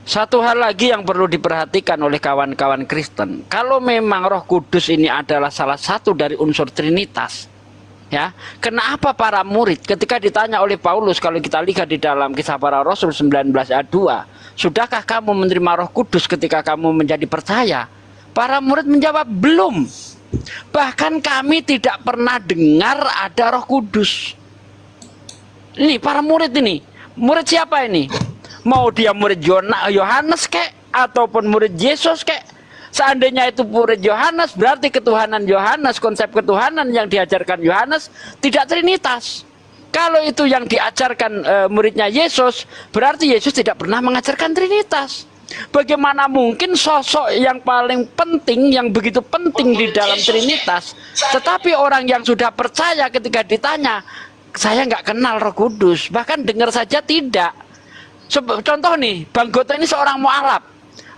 Satu hal lagi yang perlu diperhatikan oleh kawan-kawan Kristen, kalau memang Roh Kudus ini adalah salah satu dari unsur Trinitas, ya, kenapa para murid ketika ditanya oleh Paulus, kalau kita lihat di dalam Kisah Para Rasul 19 ayat 2, sudahkah kamu menerima Roh Kudus ketika kamu menjadi percaya? Para murid menjawab, belum. Bahkan kami tidak pernah dengar ada Roh Kudus. Ini para murid ini, murid siapa ini? Mau dia murid Yohanes kek, ataupun murid Yesus kek. Seandainya itu murid Yohanes, berarti ketuhanan Yohanes, konsep ketuhanan yang diajarkan Yohanes tidak Trinitas. Kalau itu yang diajarkan muridnya Yesus, berarti Yesus tidak pernah mengajarkan Trinitas. Bagaimana mungkin sosok yang paling penting, yang begitu penting di dalam Trinitas, tetapi orang yang sudah percaya ketika ditanya, saya nggak kenal Roh Kudus, bahkan dengar saja tidak. Contoh nih, Bang Goto ini seorang mu'alaf.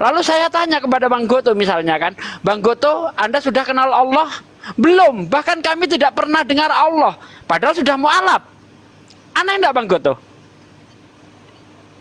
Lalu saya tanya kepada Bang Goto misalnya kan, Bang Goto, Anda sudah kenal Allah? Belum, bahkan kami tidak pernah dengar Allah. Padahal sudah mu'alaf. Aneh enggak Bang Goto?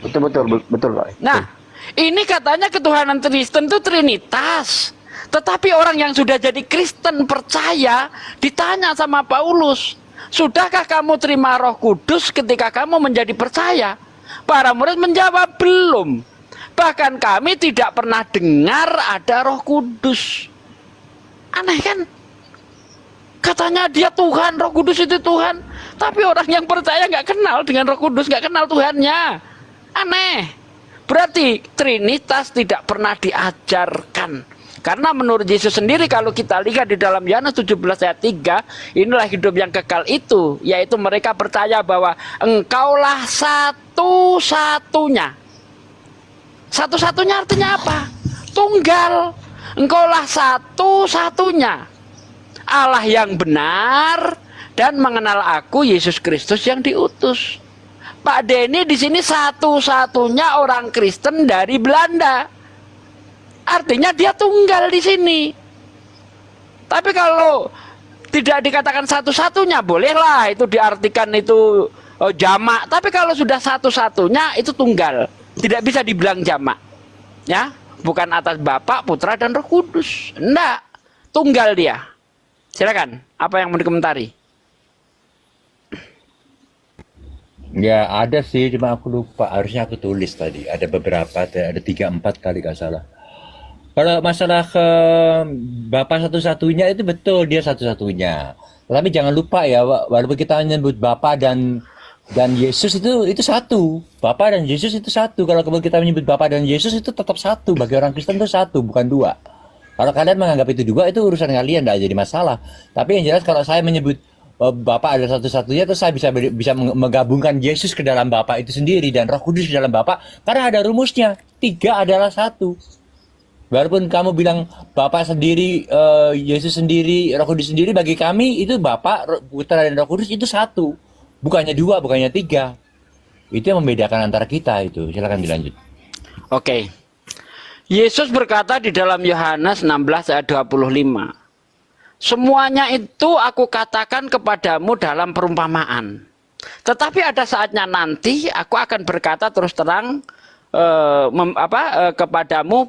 Betul Pak. Nah, ini katanya ketuhanan Kristen itu Trinitas. Tetapi orang yang sudah jadi Kristen percaya, ditanya sama Paulus, sudahkah kamu terima Roh Kudus ketika kamu menjadi percaya? Para murid menjawab, belum. Bahkan kami tidak pernah dengar ada Roh Kudus. Aneh kan? Katanya dia Tuhan, Roh Kudus itu Tuhan. Tapi orang yang percaya nggak kenal dengan Roh Kudus, nggak kenal Tuhannya. Aneh. Berarti Trinitas tidak pernah diajarkan. Karena menurut Yesus sendiri, kalau kita lihat di dalam Yohanes 17 ayat 3, inilah hidup yang kekal itu, yaitu mereka percaya bahwa engkaulah satu-satunya. Satu-satunya artinya apa? Tunggal. Engkaulah satu-satunya Allah yang benar dan mengenal aku, Yesus Kristus yang diutus. Pak Denny di sini satu-satunya orang Kristen dari Belanda. Artinya dia tunggal di sini. Tapi kalau tidak dikatakan satu-satunya, bolehlah itu diartikan itu jamak. Tapi kalau sudah satu-satunya itu tunggal, tidak bisa dibilang jamak. Ya, bukan atas Bapa, Putra dan Roh Kudus. Enggak, tunggal dia. Silakan, apa yang mau dikomentari? Ya ada sih, cuma aku lupa. Harusnya aku tulis tadi. Ada beberapa, ada 3-4 kali gak salah. Kalau masalah ke Bapa satu-satunya itu betul, dia satu-satunya. Tapi jangan lupa ya, walaupun kita menyebut Bapa dan Yesus itu satu. Bapa dan Yesus itu satu. Kalau kita menyebut Bapa dan Yesus itu tetap satu. Bagi orang Kristen itu satu, bukan dua. Kalau kalian menganggap itu dua, itu urusan kalian, tidak jadi masalah. Tapi yang jelas kalau saya menyebut Bapa adalah satu-satunya, terus saya bisa menggabungkan Yesus ke dalam Bapa itu sendiri dan Roh Kudus ke dalam Bapa, karena ada rumusnya. 3 adalah satu. Walaupun kamu bilang Bapa sendiri, Yesus sendiri, Roh Kudus sendiri, bagi kami itu Bapa, Putra dan Roh Kudus itu satu. Bukannya 2, bukannya 3. Itu yang membedakan antara kita itu. Silakan dilanjut. Oke. Yesus berkata di dalam Yohanes 16 ayat 25. Semuanya itu aku katakan kepadamu dalam perumpamaan. Tetapi ada saatnya nanti aku akan berkata terus terang kepadamu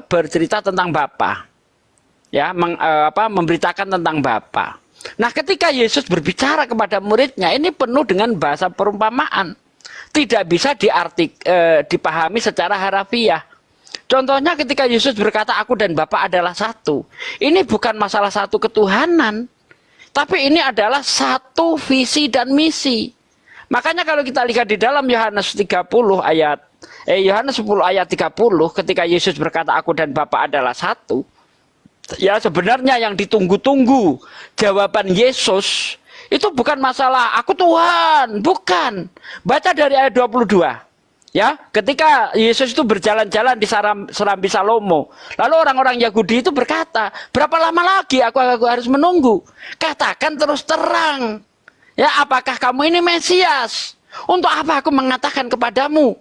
bercerita tentang Bapa. Ya, memberitakan tentang Bapa. Nah, ketika Yesus berbicara kepada muridnya, ini penuh dengan bahasa perumpamaan. Tidak bisa dipahami secara harafiah. Contohnya ketika Yesus berkata, aku dan Bapa adalah satu. Ini bukan masalah satu ketuhanan. Tapi ini adalah satu visi dan misi. Makanya kalau kita lihat di dalam Yohanes 10 ayat 30, ketika Yesus berkata, aku dan Bapa adalah satu. Ya, sebenarnya yang ditunggu-tunggu jawaban Yesus itu bukan masalah aku Tuhan, bukan. Baca dari ayat 22. Ya, ketika Yesus itu berjalan-jalan di Serambi Salomo, lalu orang-orang Yahudi itu berkata, berapa lama lagi aku harus menunggu? Katakan terus terang. Ya, apakah kamu ini Mesias? Untuk apa aku mengatakan kepadamu?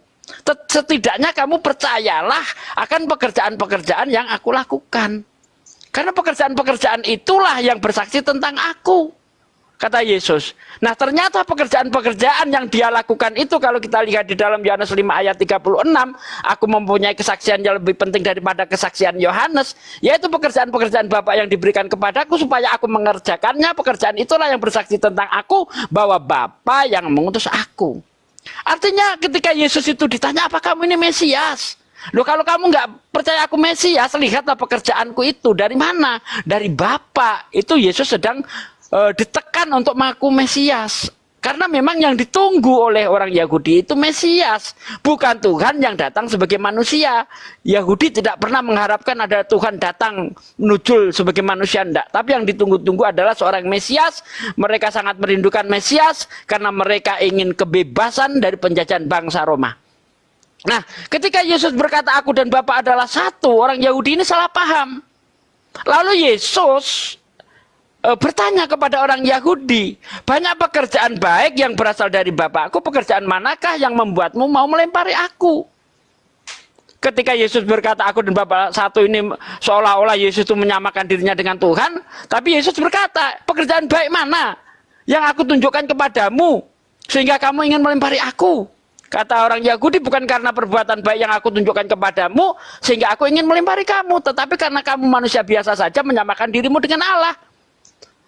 Setidaknya kamu percayalah akan pekerjaan-pekerjaan yang aku lakukan. Karena pekerjaan-pekerjaan itulah yang bersaksi tentang aku, kata Yesus. Nah, ternyata pekerjaan-pekerjaan yang dia lakukan itu, kalau kita lihat di dalam Yohanes 5 ayat 36, aku mempunyai kesaksian yang lebih penting daripada kesaksian Yohanes, yaitu pekerjaan-pekerjaan Bapa yang diberikan kepadaku supaya aku mengerjakannya. Pekerjaan itulah yang bersaksi tentang aku, bahwa Bapa yang mengutus aku. Artinya ketika Yesus itu ditanya, apa kamu ini Mesias? Loh, kalau kamu nggak percaya aku Mesias, lihatlah pekerjaanku itu. Dari mana? Dari Bapa. Itu Yesus sedang ditekan untuk mengaku Mesias. Karena memang yang ditunggu oleh orang Yahudi itu Mesias, bukan Tuhan yang datang sebagai manusia. Yahudi tidak pernah mengharapkan ada Tuhan datang menunjul sebagai manusia, enggak. Tapi yang ditunggu-tunggu adalah seorang Mesias. Mereka sangat merindukan Mesias karena mereka ingin kebebasan dari penjajahan bangsa Roma. Nah, ketika Yesus berkata aku dan Bapa adalah satu, orang Yahudi ini salah paham. Lalu Yesus bertanya kepada orang Yahudi, banyak pekerjaan baik yang berasal dari Bapakku, pekerjaan manakah yang membuatmu mau melempari aku? Ketika Yesus berkata aku dan Bapa satu, ini seolah-olah Yesus itu menyamakan dirinya dengan Tuhan. Tapi Yesus berkata, pekerjaan baik mana yang aku tunjukkan kepadamu sehingga kamu ingin melempari aku? Kata orang Yahudi, bukan karena perbuatan baik yang aku tunjukkan kepadamu sehingga aku ingin melempari kamu, tetapi karena kamu manusia biasa saja menyamakan dirimu dengan Allah.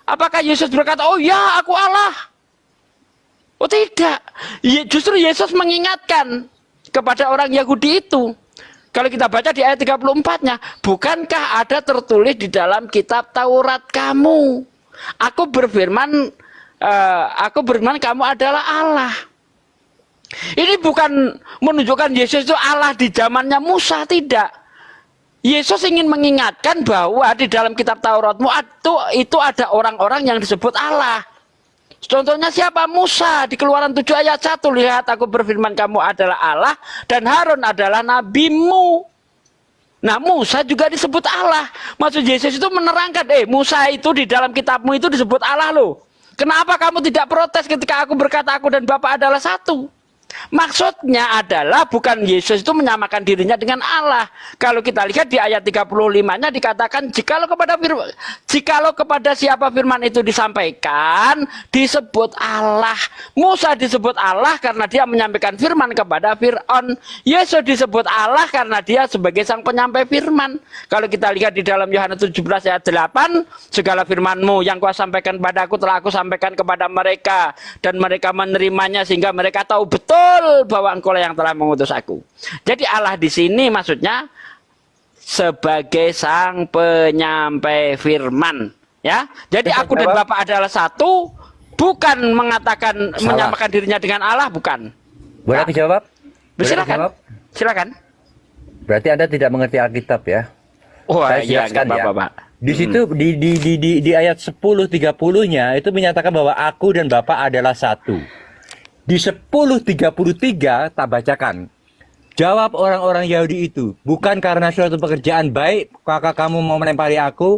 Apakah Yesus berkata, oh ya aku Allah? Oh tidak. Justru Yesus mengingatkan kepada orang Yahudi itu. Kalau kita baca di ayat 34-nya, bukankah ada tertulis di dalam kitab Taurat kamu? Aku berfirman kamu adalah Allah. Ini bukan menunjukkan Yesus itu Allah di zamannya Musa, tidak. Yesus ingin mengingatkan bahwa di dalam kitab Tauratmu itu ada orang-orang yang disebut Allah. Contohnya siapa? Musa. Di Keluaran 7 ayat 1, lihat aku berfirman kamu adalah Allah dan Harun adalah nabimu. Nah, Musa juga disebut Allah. Maksud Yesus itu menerangkan, Musa itu di dalam kitabmu itu disebut Allah loh. Kenapa kamu tidak protes ketika aku berkata aku dan Bapa adalah satu? Maksudnya adalah bukan Yesus itu menyamakan dirinya dengan Allah. Kalau kita lihat di ayat 35-nya dikatakan jikalau kepada siapa firman itu disampaikan disebut Allah. Musa disebut Allah karena dia menyampaikan firman kepada Fir'aun. Yesus disebut Allah karena dia sebagai sang penyampai firman. Kalau kita lihat di dalam Yohanes 17 ayat 8, segala firman-Mu yang Kau sampaikan padaku telah Aku sampaikan kepada mereka dan mereka menerimanya sehingga mereka tahu betul bahwa Engkau yang telah mengutus Aku. Jadi Allah di sini maksudnya sebagai sang penyampai firman, ya. Jadi aku dan Bapa adalah satu, bukan mengatakan menyamakan dirinya dengan Allah, bukan. Boleh aku jawab? Silakan. Silakan. Berarti Anda tidak mengerti Alkitab ya? Oh Saya iya, jelaskan ya. Bapak. Di situ di ayat 10:30-nya itu menyatakan bahwa aku dan Bapa adalah satu. Di 10:33 tak bacakan. Jawab orang-orang Yahudi itu, bukan karena suatu pekerjaan baik maka kamu mau melempari aku,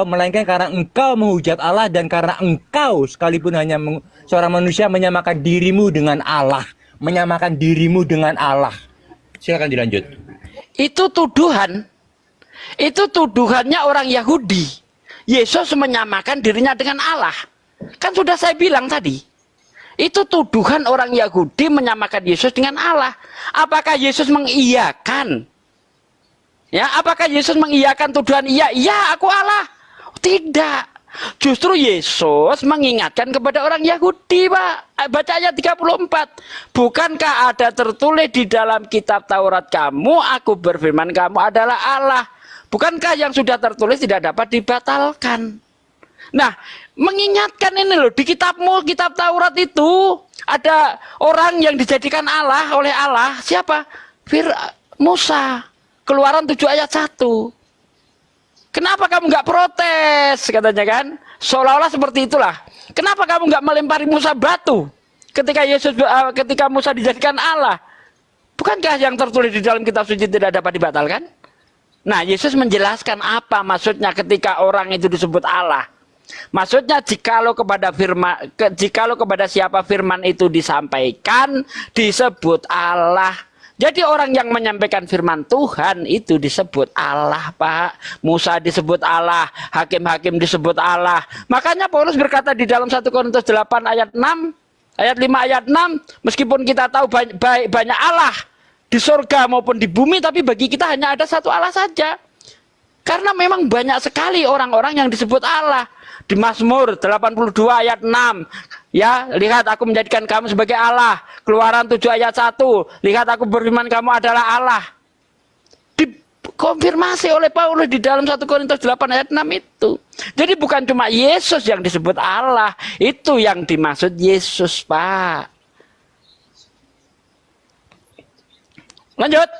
melainkan karena engkau menghujat Allah dan karena engkau sekalipun hanya seorang manusia menyamakan dirimu dengan Allah, menyamakan dirimu dengan Allah. Silakan dilanjut. Itu tuduhan. Itu tuduhannya orang Yahudi. Yesus menyamakan dirinya dengan Allah. Kan sudah saya bilang tadi. Itu tuduhan orang Yahudi menyamakan Yesus dengan Allah. Apakah Yesus mengiyakan? Ya, apakah Yesus mengiyakan tuduhan iya aku Allah? Tidak. Justru Yesus mengingatkan kepada orang Yahudi, Pak. Baca ayat 34. Bukankah ada tertulis di dalam kitab Taurat kamu, aku berfirman kamu adalah Allah. Bukankah yang sudah tertulis tidak dapat dibatalkan? Nah, mengingatkan ini loh, di kitabmu, kitab Taurat itu ada orang yang dijadikan Allah oleh Allah. Siapa? Musa. Keluaran 7 ayat 1. Kenapa kamu nggak protes, katanya kan? Seolah-olah seperti itulah. Kenapa kamu nggak melempari Musa batu ketika Musa dijadikan Allah? Bukankah yang tertulis di dalam kitab suci tidak dapat dibatalkan? Nah, Yesus menjelaskan apa maksudnya ketika orang itu disebut Allah. Maksudnya jikalau kepada siapa firman itu disampaikan disebut Allah. Jadi orang yang menyampaikan firman Tuhan itu disebut Allah, Pak. Musa disebut Allah, hakim-hakim disebut Allah. Makanya Paulus berkata di dalam 1 Korintus 8 ayat 6, ayat 5 ayat 6, meskipun kita tahu banyak Allah di surga maupun di bumi, tapi bagi kita hanya ada satu Allah saja. Karena memang banyak sekali orang-orang yang disebut Allah. Di Mazmur 82 ayat 6, ya, lihat aku menjadikan kamu sebagai Allah. Keluaran 7 ayat 1, lihat aku berfirman kamu adalah Allah. Dikonfirmasi oleh Paulus di dalam 1 Korintus 8 ayat 6 itu. Jadi bukan cuma Yesus yang disebut Allah, itu yang dimaksud Yesus, Pak. Lanjut.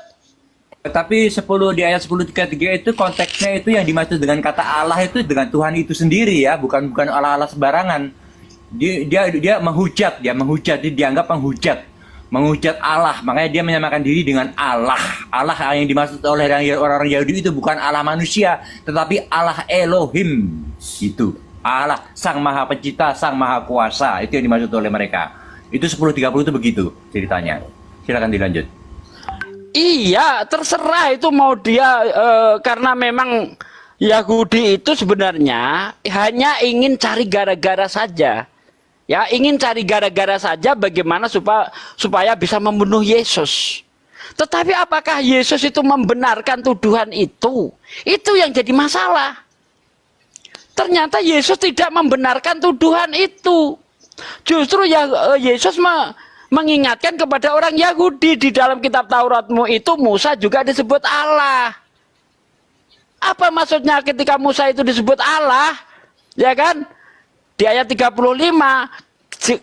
Tapi di ayat 10:33 itu konteksnya itu yang dimaksud dengan kata Allah itu dengan Tuhan itu sendiri ya, bukan Allah sembarangan. Dia menghujat, dia dianggap menghujat Allah, makanya dia menyamakan diri dengan Allah. Allah yang dimaksud oleh orang Yahudi itu bukan Allah manusia, tetapi Allah Elohim. Itu Allah Sang Maha Pencipta, Sang Maha Kuasa, itu yang dimaksud oleh mereka. Itu 10:30 itu begitu ceritanya. Silakan dilanjut. Iya, terserah itu mau dia karena memang Yahudi itu sebenarnya hanya ingin cari gara-gara saja. Ya, ingin cari gara-gara saja bagaimana supaya bisa membunuh Yesus. Tetapi apakah Yesus itu membenarkan tuduhan itu? Itu yang jadi masalah. Ternyata Yesus tidak membenarkan tuduhan itu. Justru Yesus mengingatkan kepada orang Yahudi di dalam kitab Tauratmu itu Musa juga disebut Allah. Apa maksudnya ketika Musa itu disebut Allah? Ya kan? Di ayat 35,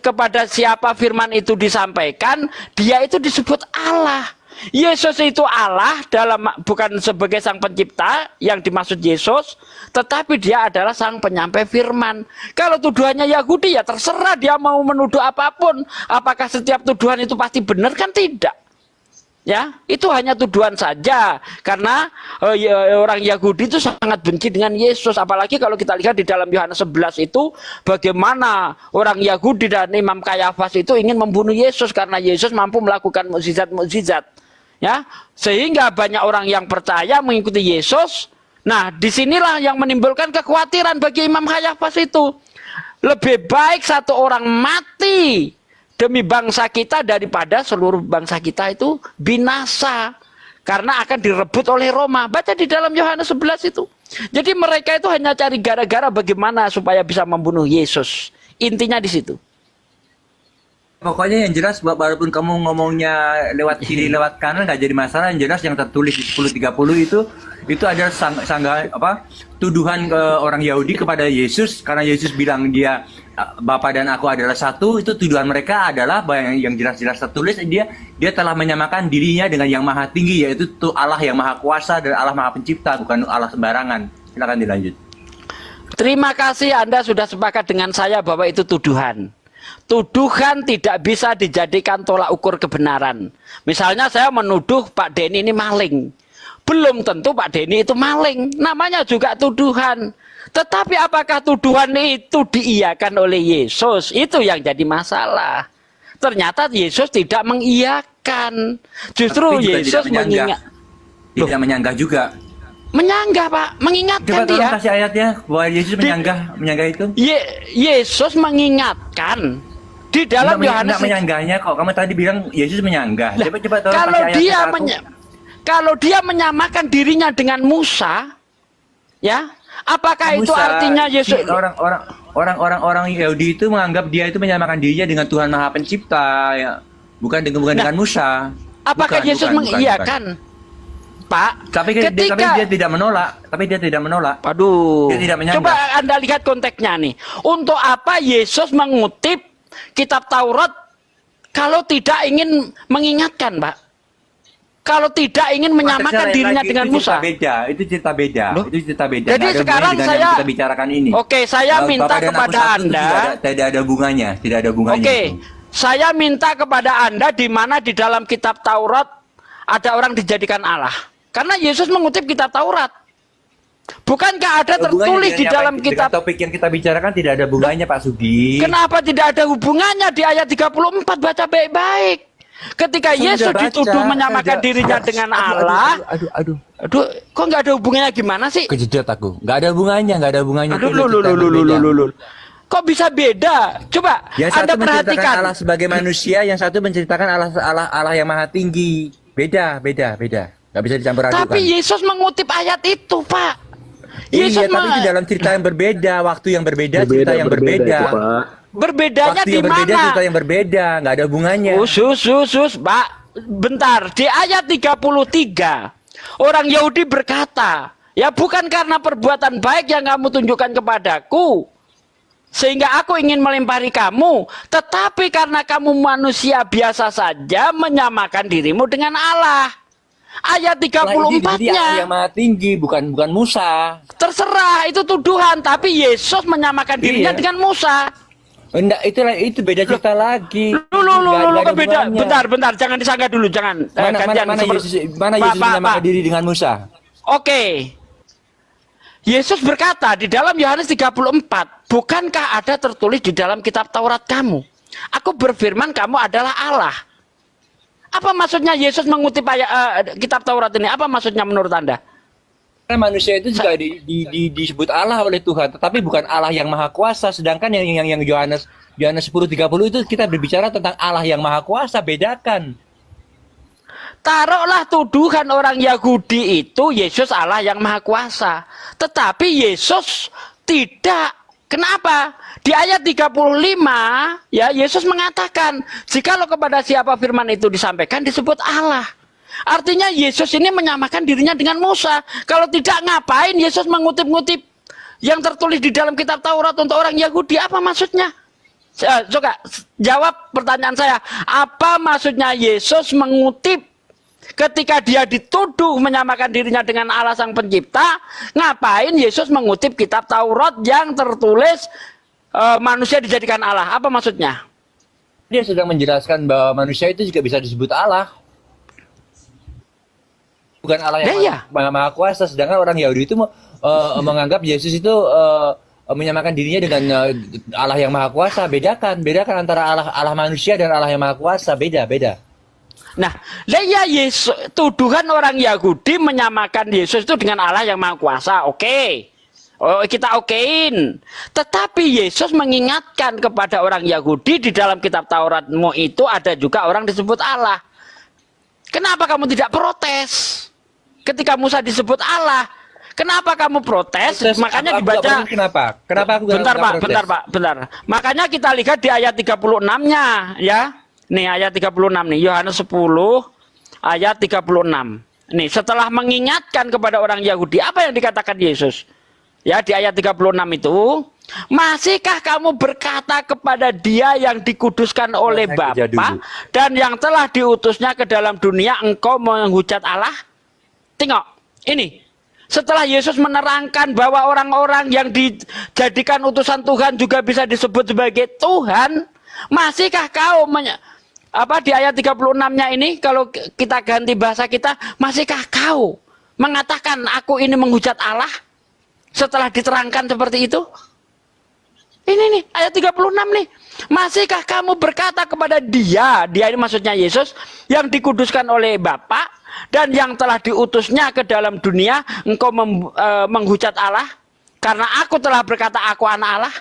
kepada siapa firman itu disampaikan, dia itu disebut Allah. Yesus itu Allah bukan sebagai sang pencipta yang dimaksud Yesus, tetapi dia adalah sang penyampai firman. Kalau tuduhannya Yahudi ya terserah dia mau menuduh apapun. Apakah setiap tuduhan itu pasti benar? Kan tidak. Ya, itu hanya tuduhan saja. Karena orang Yahudi itu sangat benci dengan Yesus. Apalagi kalau kita lihat di dalam Yohanes 11 itu bagaimana orang Yahudi dan Imam Kayafas itu ingin membunuh Yesus karena Yesus mampu melakukan mukjizat-mukjizat. Ya, sehingga banyak orang yang percaya mengikuti Yesus. Nah, disinilah yang menimbulkan kekhawatiran bagi Imam Kayafas itu. Lebih baik satu orang mati demi bangsa kita daripada seluruh bangsa kita itu binasa. Karena akan direbut oleh Roma. Baca di dalam Yohanes 11 itu. Jadi mereka itu hanya cari gara-gara bagaimana supaya bisa membunuh Yesus. Intinya di situ. Pokoknya yang jelas walaupun kamu ngomongnya lewat kiri lewat kanan nggak jadi masalah, yang jelas yang tertulis di 10:30 itu adalah tuduhan ke orang Yahudi kepada Yesus karena Yesus bilang dia Bapa dan aku adalah satu. Itu tuduhan mereka adalah yang jelas-jelas tertulis dia telah menyamakan dirinya dengan yang maha tinggi, yaitu Allah yang maha kuasa dan Allah maha pencipta, bukan Allah sembarangan. Silakan dilanjut. Terima kasih Anda sudah sepakat dengan saya bahwa itu tuduhan. Tuduhan tidak bisa dijadikan tolak ukur kebenaran. Misalnya saya menuduh Pak Denny ini maling. Belum tentu Pak Denny itu maling. Namanya juga tuduhan. Tetapi apakah tuduhan itu diiyakan oleh Yesus? Itu yang jadi masalah. Ternyata Yesus tidak mengiyakan. Justru Yesus tidak menyanggah juga. Menyanggah, Pak, mengingatkan. Coba tolong kasih ayatnya bahwa Yesus menyanggah itu. Yesus mengingatkan Di dalam Yohanes Enggak menyanggahnya kok. Kamu tadi bilang Yesus menyanggah. Lah, Coba tolong kalau pakai ayat dia kata aku. kalau dia menyamakan dirinya dengan Musa, ya, apakah itu Musa, artinya Yesus? orang Yahudi itu menganggap dia itu menyamakan dirinya dengan Tuhan Maha Pencipta, ya. Bukan dengan Musa. Apakah Bukan, Yesus bukan. mengiyakan, Pak? Tapi dia tidak menolak. Tapi dia tidak menolak. Aduh. Dia tidak menyanggah. Coba Anda lihat konteksnya nih. Untuk apa Yesus mengutip kitab Taurat kalau tidak ingin mengingatkan, Pak? Kalau tidak ingin menyamakan dirinya dengan Musa. Itu cerita beda. Loh? Itu cerita beda. Jadi Nggak ada sekarang hubungannya dengan saya yang kita bicarakan ini. Oke, saya minta Bapak dan aku kepada satu itu Anda. tidak ada hubungannya. Tidak ada hubungannya. Oke, itu. saya minta kepada Anda di mana di dalam kitab Taurat ada orang dijadikan Allah. Karena Yesus mengutip kitab Taurat. Bukankah ada tertulis di dalam kitab? Topik yang kita bicarakan tidak ada hubungannya, Pak Sugi. Kenapa tidak ada hubungannya di ayat 34? Baca baik-baik. Ketika Yesus dituduh menyamakan dirinya dengan Allah. Aduh. Kok nggak ada hubungannya gimana sih? Kejedot aku. Nggak ada hubungannya. Aduh, kok bisa beda? Coba Yang Anda satu menceritakan perhatikan. Allah sebagai manusia, yang satu menceritakan Allah yang maha tinggi. Beda. Nggak bisa dicampur adukan. Tapi Yesus mengutip ayat itu, Pak. Iya, tapi di dalam cerita yang berbeda, waktu yang berbeda, cerita yang berbeda. Berbedanya Waktu di yang berbeda, mana? cerita yang berbeda, nggak ada hubungannya. Sus, Pak. Bentar, di ayat 33, orang Yahudi berkata, ya bukan karena perbuatan baik yang kamu tunjukkan kepadaku, sehingga aku ingin melempari kamu, tetapi karena kamu manusia biasa saja menyamakan dirimu dengan Allah. Ayat 34-nya. Yang maha tinggi, bukan Musa. Terserah, itu tuduhan, tapi Yesus menyamakan dirinya dengan Musa. Enggak, itu beda cerita lagi. Lu beda. Bentar, jangan disangka dulu, jangan. Mana Yesus menyamakan diri dengan Musa? Oke. Yesus berkata di dalam Yohanes 34, bukankah ada tertulis di dalam kitab Taurat kamu? Aku berfirman kamu adalah Allah. Apa maksudnya Yesus mengutip kitab Taurat ini? Apa maksudnya menurut Anda? Karena manusia itu juga disebut Allah oleh Tuhan, tetapi bukan Allah yang maha kuasa. Sedangkan yang Yohanes 10:30 itu kita berbicara tentang Allah yang maha kuasa. Bedakan. Taruhlah tuduhan orang Yahudi itu Yesus Allah yang maha kuasa. Tetapi Yesus tidak. Kenapa? Di ayat 35 ya Yesus mengatakan, jikalau kepada siapa firman itu disampaikan disebut Allah. Artinya Yesus ini menyamakan dirinya dengan Musa. Kalau tidak, ngapain Yesus mengutip-ngutip yang tertulis di dalam kitab Taurat untuk orang Yahudi? Apa maksudnya? Coba jawab pertanyaan saya. Apa maksudnya Yesus mengutip ketika dia dituduh menyamakan dirinya dengan Allah Sang Pencipta? Ngapain Yesus mengutip kitab Taurat yang tertulis manusia dijadikan Allah? Apa maksudnya? Dia sedang menjelaskan bahwa manusia itu juga bisa disebut Allah. Bukan Allah yang maha kuasa. Sedangkan orang Yahudi itu menganggap Yesus itu menyamakan dirinya dengan Allah yang maha kuasa. Bedakan antara Allah manusia dan Allah yang maha kuasa. Beda. Nah, Yesus, tuduhan orang Yahudi menyamakan Yesus itu dengan Allah yang maha kuasa. Oke. Oh, kita okein. Tetapi Yesus mengingatkan kepada orang Yahudi di dalam kitab Tauratmu itu ada juga orang disebut Allah. Kenapa kamu tidak protes? Ketika Musa disebut Allah, kenapa kamu protes? Makanya dibaca. Kenapa aku bentar. Makanya kita lihat di ayat 36-nya ya. Nih ayat 36 nih, Yohanes 10 ayat 36. Nih, setelah mengingatkan kepada orang Yahudi, apa yang dikatakan Yesus? Ya, di ayat 36 itu, masihkah kamu berkata kepada dia yang dikuduskan oleh Bapa dan yang telah diutusnya ke dalam dunia, engkau menghujat Allah? Tengok, ini. Setelah Yesus menerangkan bahwa orang-orang yang dijadikan utusan Tuhan juga bisa disebut sebagai Tuhan, masihkah kau di ayat 36-nya ini, kalau kita ganti bahasa kita, masihkah kau mengatakan aku ini menghujat Allah? Setelah diterangkan seperti itu. Ini nih, ayat 36 nih. Masihkah kamu berkata kepada dia ini maksudnya Yesus, yang dikuduskan oleh Bapa dan yang telah diutusnya ke dalam dunia, engkau menghujat Allah? Karena aku telah berkata aku anak Allah.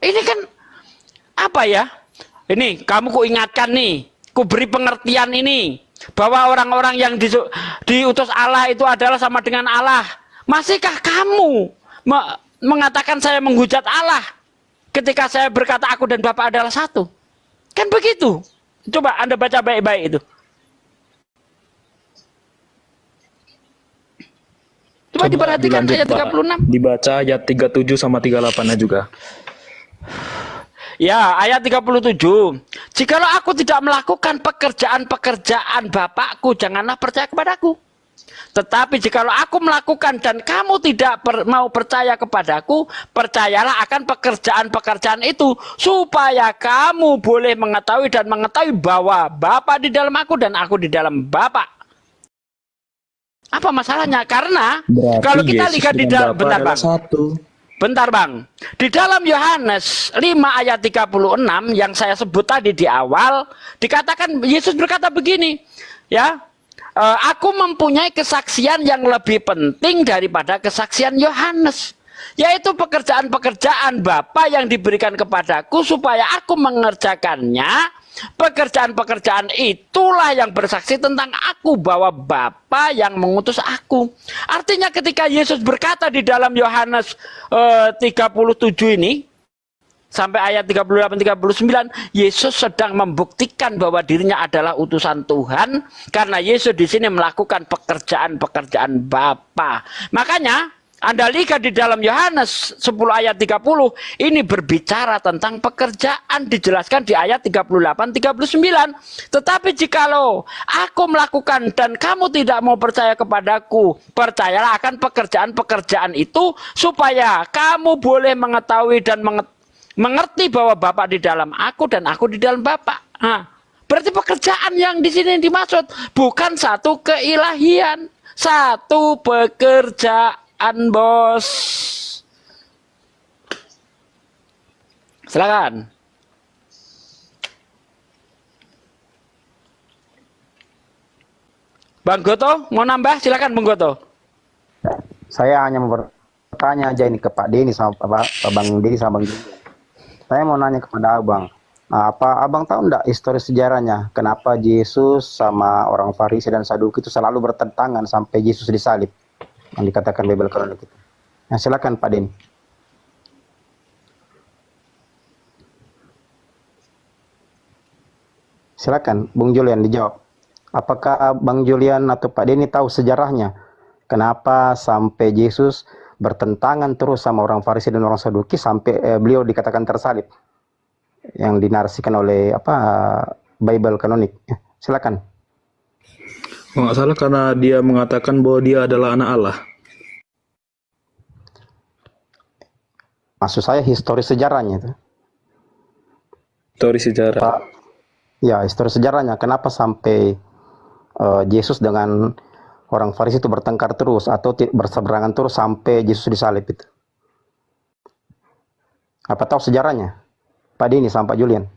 Ini kan apa ya? Ini kamu ku ingatkan nih, ku beri pengertian ini bahwa orang-orang yang diutus Allah itu adalah sama dengan Allah. Masihkah kamu mengatakan saya menghujat Allah ketika saya berkata aku dan Bapa adalah satu? Kan begitu. Coba Anda baca baik-baik itu. Coba diperhatikan ayat 36. Dibaca ayat 37 sama 38-nya juga. Ya, ayat 37. Jikalau aku tidak melakukan pekerjaan-pekerjaan Bapakku, janganlah percaya kepadaku. Tetapi jikalau aku melakukan dan kamu tidak mau percaya kepadaku, percayalah akan pekerjaan-pekerjaan itu, supaya kamu boleh mengetahui dan mengetahui bahwa Bapa di dalam aku dan aku di dalam Bapa. Apa masalahnya? Karena berarti kalau kita Yesus lihat di dengan dalam, Bapa bentar adalah Bang. satu. Bentar Bang, di dalam Yohanes 5 ayat 36 yang saya sebut tadi di awal, dikatakan Yesus berkata begini, ya, aku mempunyai kesaksian yang lebih penting daripada kesaksian Yohanes, yaitu pekerjaan-pekerjaan Bapa yang diberikan kepadaku supaya aku mengerjakannya. Pekerjaan-pekerjaan itulah yang bersaksi tentang aku bahwa Bapa yang mengutus aku. Artinya ketika Yesus berkata di dalam Yohanes 37 ini sampai ayat 38-39, Yesus sedang membuktikan bahwa dirinya adalah utusan Tuhan karena Yesus di sini melakukan pekerjaan-pekerjaan Bapa. Makanya Anda lihat di dalam Yohanes 10 ayat 30 ini berbicara tentang pekerjaan, dijelaskan di ayat 38-39. Tetapi jikalau aku melakukan dan kamu tidak mau percaya kepadaku, percayalah akan pekerjaan-pekerjaan itu supaya kamu boleh mengetahui dan mengerti bahwa Bapa di dalam aku dan aku di dalam Bapa. Nah, berarti pekerjaan yang di sini dimaksud bukan satu keilahian, satu pekerjaan. Bos, silakan. Bang Goto mau nambah, silakan Bang Goto. Saya hanya mau bertanya aja ini ke Pak Denny sama Bang Denny sama Bang Julian. Saya mau nanya kepada Abang, apa Abang tahu enggak histori sejarahnya kenapa Yesus sama orang Farisi dan Saduki itu selalu bertentangan sampai Yesus disalib? Yang dikatakan Bible kronik itu. Nah, silakan Pak Den. Silakan Bung Julian dijawab. Apakah Bang Julian atau Pak Denny tahu sejarahnya? Kenapa sampai Yesus bertentangan terus sama orang Farisi dan orang Saduki sampai beliau dikatakan tersalib? Yang dinarasikan oleh Bible kanonik. Silakan. Nggak salah karena dia mengatakan bahwa dia adalah anak Allah. Maksud saya histori sejarahnya itu. Histori sejarah. Ya, histori sejarahnya. Kenapa sampai Yesus dengan orang Farisi itu bertengkar terus atau berseberangan terus sampai Yesus disalib itu? Apa tahu sejarahnya? Pak Denny sama Pak Julian.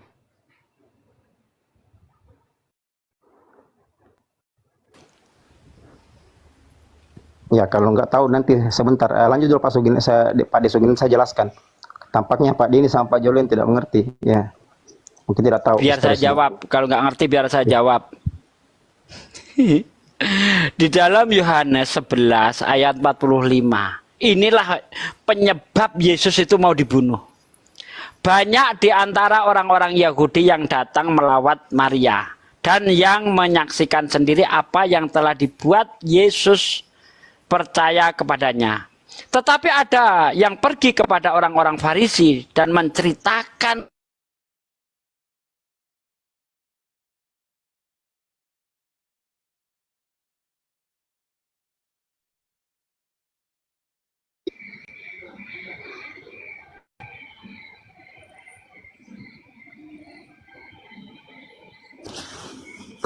Ya, kalau nggak tahu nanti sebentar. Lanjut dulu Pak Sugin, Pak Desugin saya jelaskan. Tampaknya Pak Denny sama Pak Julian tidak mengerti. Ya, mungkin tidak tahu. Biar saya jawab. Kalau nggak ngerti biar saya jawab. Di dalam Yohanes 11 ayat 45, inilah penyebab Yesus itu mau dibunuh. Banyak di antara orang-orang Yahudi yang datang melawat Maria dan yang menyaksikan sendiri apa yang telah dibuat Yesus percaya kepadanya. Tetapi ada yang pergi kepada orang-orang Farisi dan menceritakan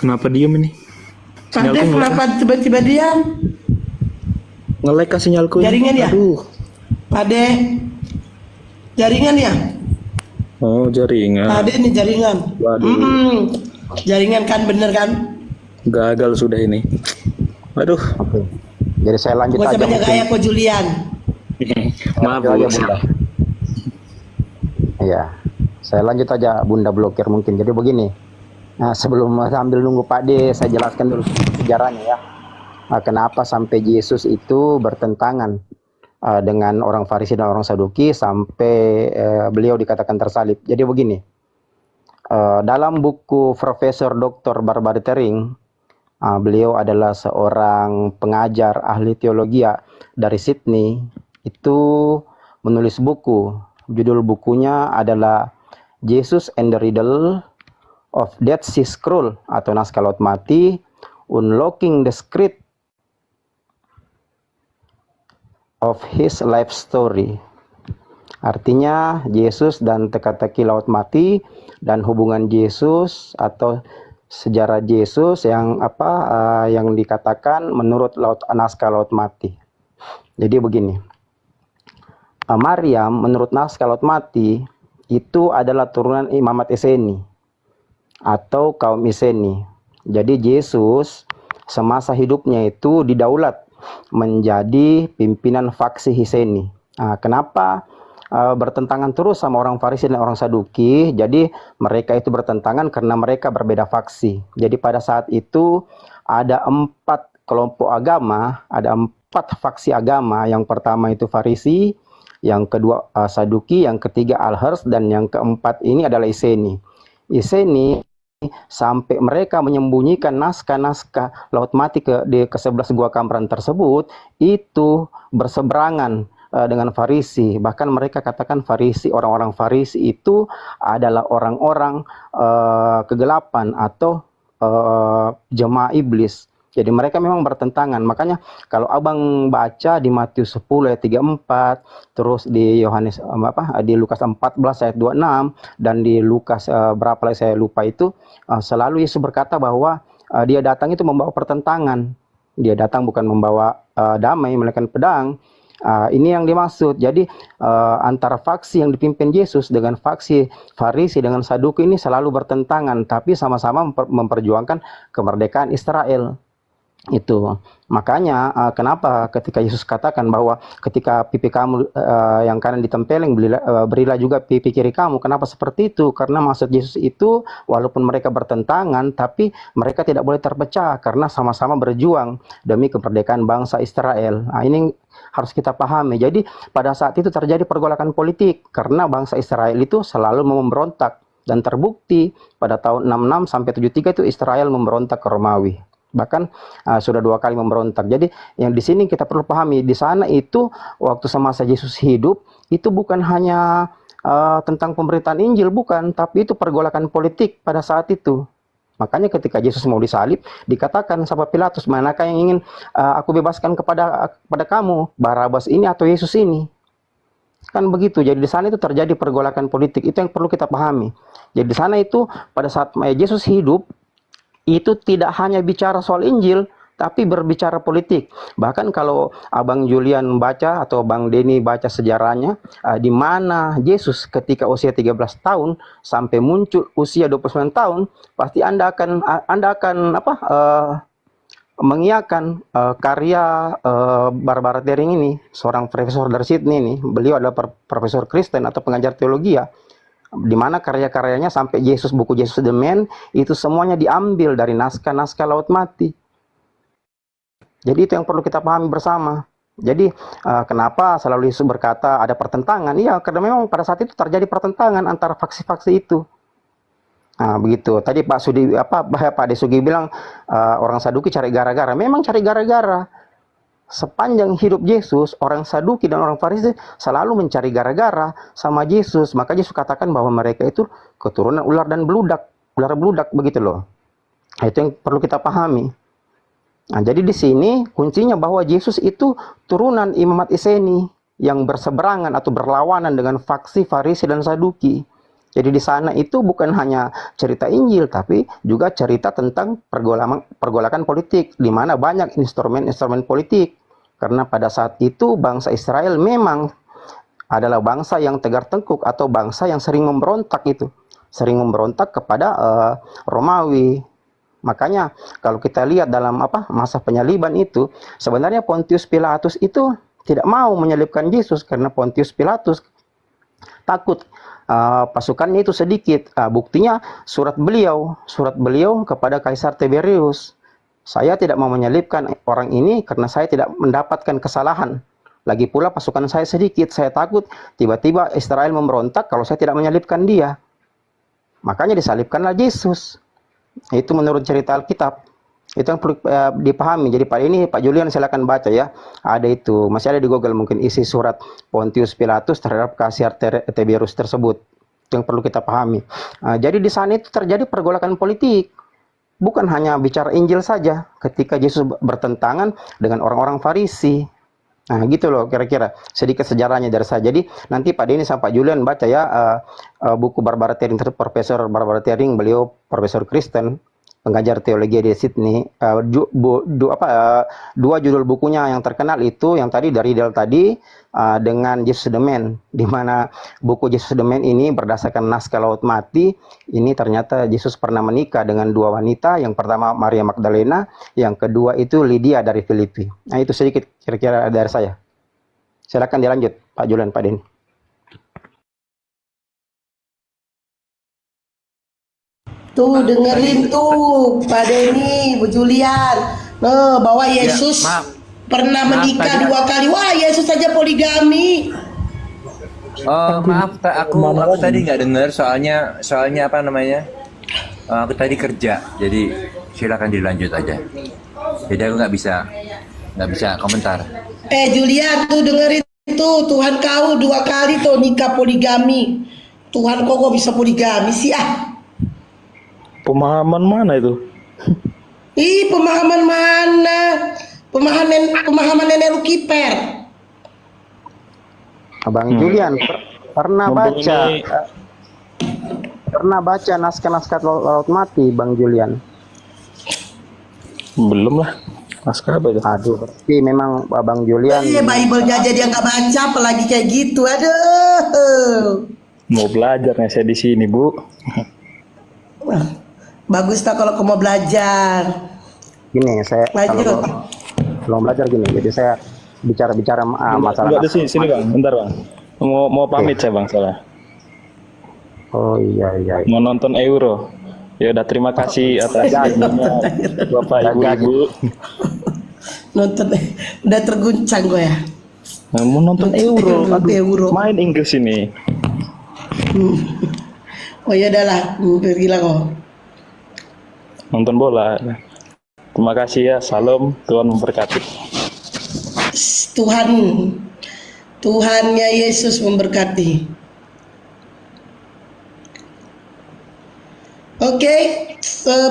Kenapa diem ini? Pak Dev, kenapa tiba-tiba diam? Nge-lag kah sinyalku? Jaringan ya? Aduh. Pak De, jaringan ya? Oh, jaringan. Pak De ini jaringan. Waduh. Jaringan kan, bener kan? Gagal sudah ini. Aduh. Oke. Jadi saya lanjut Gak usah aja. banyak gaya kok Julian. Maaf, Ya, Bu. Bunda. Iya. Saya lanjut aja Bunda blokir mungkin. Jadi begini. Nah, sebelum sambil nunggu Pak D, saya jelaskan dulu sejarahnya ya. Kenapa sampai Yesus itu bertentangan dengan orang Farisi dan orang Saduki sampai beliau dikatakan tersalib. Jadi begini. Dalam buku Profesor Dr. Barbara Tering, beliau adalah seorang pengajar ahli teologi dari Sydney, itu menulis buku. Judul bukunya adalah Jesus and the Riddle of Dead Sea Scroll atau Naskah Laut Mati, Unlocking the Secret of His Life Story. Artinya Yesus dan teka-teki Laut Mati dan hubungan Yesus atau sejarah Yesus yang yang dikatakan menurut naskah Laut Mati. Jadi begini. Maryam menurut naskah Laut Mati itu adalah turunan Imamat Esseni atau kaum Esseni. Jadi Yesus semasa hidupnya itu didaulat menjadi pimpinan faksi Esseni. Kenapa bertentangan terus sama orang Farisi dan orang Saduki? Jadi mereka itu bertentangan karena mereka berbeda faksi. Jadi pada saat itu ada 4 kelompok agama, ada 4 faksi agama. Yang pertama itu Farisi, yang kedua Saduki, yang ketiga Al-Hers, dan yang keempat ini adalah Esseni. Esseni sampai mereka menyembunyikan naskah-naskah Laut Mati ke 11 gua Kamran tersebut, itu berseberangan dengan Farisi. Bahkan mereka katakan orang-orang Farisi itu adalah orang-orang kegelapan atau jemaah iblis. Jadi mereka memang bertentangan. Makanya kalau abang baca di Matius 10 ayat 34, terus di di Lukas 14 ayat 26, dan di Lukas berapa lagi saya lupa itu, selalu Yesus berkata bahwa dia datang itu membawa pertentangan. Dia datang bukan membawa damai, melainkan pedang. Ini yang dimaksud. Jadi antara faksi yang dipimpin Yesus dengan faksi Farisi dengan Saduki ini selalu bertentangan, tapi sama-sama memperjuangkan kemerdekaan Israel. Itu makanya kenapa ketika Yesus katakan bahwa ketika pipi kamu yang kanan ditempeleng, berilah juga pipi kiri kamu. Kenapa seperti itu? Karena maksud Yesus itu walaupun mereka bertentangan, tapi mereka tidak boleh terpecah karena sama-sama berjuang demi kemerdekaan bangsa Israel. Ini harus kita pahami. Jadi pada saat itu terjadi pergolakan politik karena bangsa Israel itu selalu memberontak, dan terbukti pada tahun 66 sampai 73 itu Israel memberontak ke Romawi. Bahkan sudah 2 kali memberontak. Jadi yang di sini kita perlu pahami, di sana itu waktu semasa Yesus hidup itu bukan hanya tentang pemberitaan Injil, bukan, tapi itu pergolakan politik pada saat itu. Makanya ketika Yesus mau disalib, dikatakan sama Pilatus, manakah yang ingin aku bebaskan kepada kamu, Barabas ini atau Yesus ini? Kan begitu. Jadi di sana itu terjadi pergolakan politik. Itu yang perlu kita pahami. Jadi di sana itu pada saat Yesus hidup, itu tidak hanya bicara soal Injil, tapi berbicara politik. Bahkan kalau Abang Julian baca atau Bang Denny baca sejarahnya, di mana Yesus ketika usia 13 tahun sampai muncul usia 29 tahun, pasti Anda akan mengiyakan karya Barbara Tering ini, seorang profesor dari Sydney ini. Beliau adalah profesor Kristen atau pengajar teologi ya, di mana karya-karyanya sampai buku Yesus the Man itu semuanya diambil dari naskah-naskah Laut Mati. Jadi itu yang perlu kita pahami bersama. Jadi kenapa selalu Yesus berkata ada pertentangan? Iya, karena memang pada saat itu terjadi pertentangan antara faksi-faksi itu. Nah, begitu. Tadi Pak Desugi bilang orang Saduki cari gara-gara. Memang cari gara-gara. Sepanjang hidup Yesus, orang Saduki dan orang Farisi selalu mencari gara-gara sama Yesus. Maka Yesus katakan bahwa mereka itu keturunan ular dan beludak. Ular beludak, begitu loh. Nah, itu yang perlu kita pahami. Nah, jadi di sini kuncinya bahwa Yesus itu turunan Imamat Esseni yang berseberangan atau berlawanan dengan faksi Farisi dan Saduki. Jadi di sana itu bukan hanya cerita Injil, tapi juga cerita tentang pergolakan politik, di mana banyak instrumen-instrumen politik. Karena pada saat itu bangsa Israel memang adalah bangsa yang tegar tengkuk atau bangsa yang sering memberontak itu. Sering memberontak kepada Romawi. Makanya kalau kita lihat dalam masa penyaliban itu, sebenarnya Pontius Pilatus itu tidak mau menyalibkan Yesus karena Pontius Pilatus takut. Pasukannya itu sedikit. Buktinya surat beliau kepada Kaisar Tiberius. Saya tidak mau menyalibkan orang ini karena saya tidak mendapatkan kesalahan. Lagi pula pasukan saya sedikit. Saya takut tiba-tiba Israel memberontak kalau saya tidak menyalibkan dia. Makanya disalibkanlah Yesus. Itu menurut cerita Alkitab. Itu yang perlu dipahami. Jadi Pak Julian silakan baca ya. Ada itu, masih ada di Google mungkin isi surat Pontius Pilatus terhadap Kaisar Tiberius tersebut. Itu yang perlu kita pahami. Jadi di sana itu terjadi pergolakan politik. Bukan hanya bicara Injil saja. Ketika Yesus bertentangan dengan orang-orang Farisi. Nah gitu loh kira-kira sedikit sejarahnya dari saya. Jadi nanti Pak Denny sama Pak Julian baca ya buku Barbara Tering, Profesor Barbara Tering, beliau Profesor Kristen, pengajar teologi di Sydney. Dua judul bukunya yang terkenal itu yang tadi dari Del tadi dengan Jesus the Man, di mana buku Jesus the Man ini berdasarkan naskah Laut Mati. Ini ternyata Yesus pernah menikah dengan dua wanita. Yang pertama Maria Magdalena, yang kedua itu Lydia dari Filipi. Nah itu sedikit kira-kira dari saya. Silakan dilanjut Pak Julian, Pak Denny. Tuh dengerin tuh Pak Denny, Bu Julian, bahwa Yesus pernah menikah 2 kali. Wah Yesus saja poligami. Oh maaf, aku tadi nggak dengar soalnya apa namanya? Aku tadi kerja, jadi silakan dilanjut aja. Jadi aku nggak bisa komentar. Julian tuh dengerin tuh, Tuhan kau 2 kali tuh nikah poligami. Tuhan kok bisa poligami sih Pemahaman mana itu? Pemahaman mana? Pemahaman nenek Lukiper. Abang Julian pernah baca naskah Laut Mati, Bang Julian? Belum lah. Naskah apa itu? Aduh, berarti memang Abang Julian. Bible-nya aja dia nggak baca, apalagi kayak gitu. Aduh. Mau belajar nih saya di sini, Bu. Bagus tak kalau kamu mau belajar. Gini, saya kalau belajar gini, jadi saya bicara masalah. Enggak, sini Bang, bentar Bang. Mau pamit saya Bang, salah. Oh iya. Mau nonton Euro. Ya udah, terima kasih atas janjinya Bapak Ibu. Nonton, udah terguncang gue ya. Mau nonton Euro. Euro. Main Inggris ini. Oh ya udahlah, pergilah kok. Nonton bola. Terima kasih ya, salam, Tuhan memberkati. Tuhannya Yesus memberkati. Oke,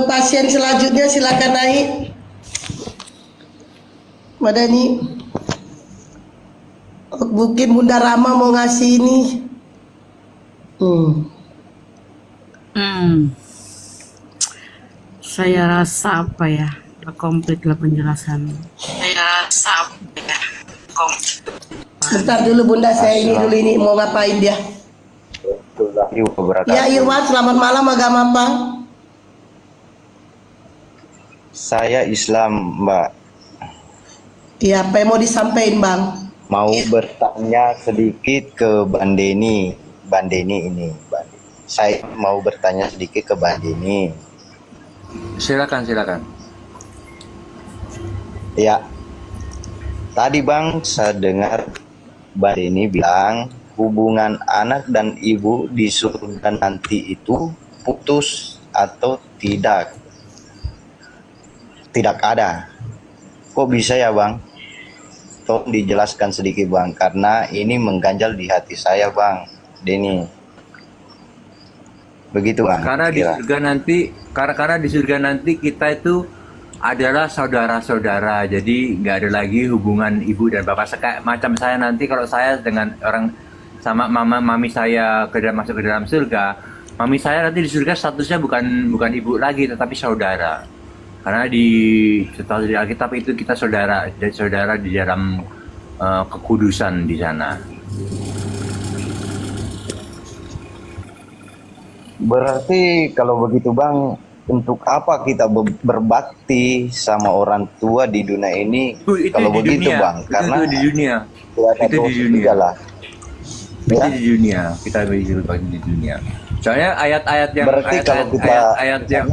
pasien selanjutnya silakan naik. Madani. Mungkin Bunda Rama mau ngasih ini. Saya rasa apa ya? Komplit lah penjelasan. Bentar dulu Bunda, saya ini mau ngapain dia? Ya Irwan, selamat malam, agama apa? Saya Islam, Mbak. Iya, apa yang mau disampaikan, Bang? Mau bertanya sedikit ke Bang Denny. Bang Denny ini, saya mau bertanya sedikit ke Bang Denny. Silakan. Ya, tadi Bang, saya dengar Bang Denny bilang hubungan anak dan ibu di surga nanti itu putus atau tidak ada. Kok bisa ya Bang? Tolong dijelaskan sedikit Bang, karena ini mengganjal di hati saya Bang Denny. Begitu Bang. Karena di surga nanti kita itu adalah saudara-saudara, jadi nggak ada lagi hubungan ibu dan bapak. Macam saya nanti kalau saya dengan orang sama mami saya masuk ke dalam surga, mami saya nanti di surga statusnya bukan ibu lagi tetapi saudara. Karena di Alkitab itu kita saudara di dalam kekudusan di sana. Berarti kalau begitu Bang, untuk apa kita berbakti sama orang tua di dunia ini? Kalau begitu Bang, karena itu di dunia. Itu di dunia. Ya. Di dunia, kita hidup di dunia. Soalnya ayat-ayat yang Berarti kalau kita ayat yang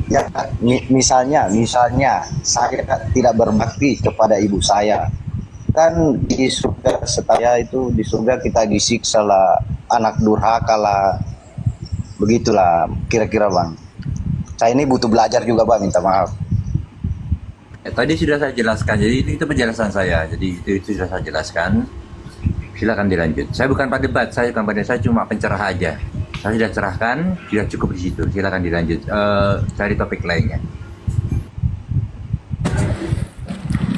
ya misalnya saya tidak berbakti kepada ibu saya, kan di surga saya itu di surga kita disiksa lah, anak durhaka lah, begitulah kira-kira Bang. Saya ini butuh belajar juga Bang, minta maaf. tadi sudah saya jelaskan, jadi itu penjelasan saya. Jadi itu sudah saya jelaskan. Silakan dilanjut. Saya bukan pada debat, saya cuma pencerah aja. Saya sudah cerahkan, sudah cukup di situ. Silakan dilanjut. Cari topik lainnya.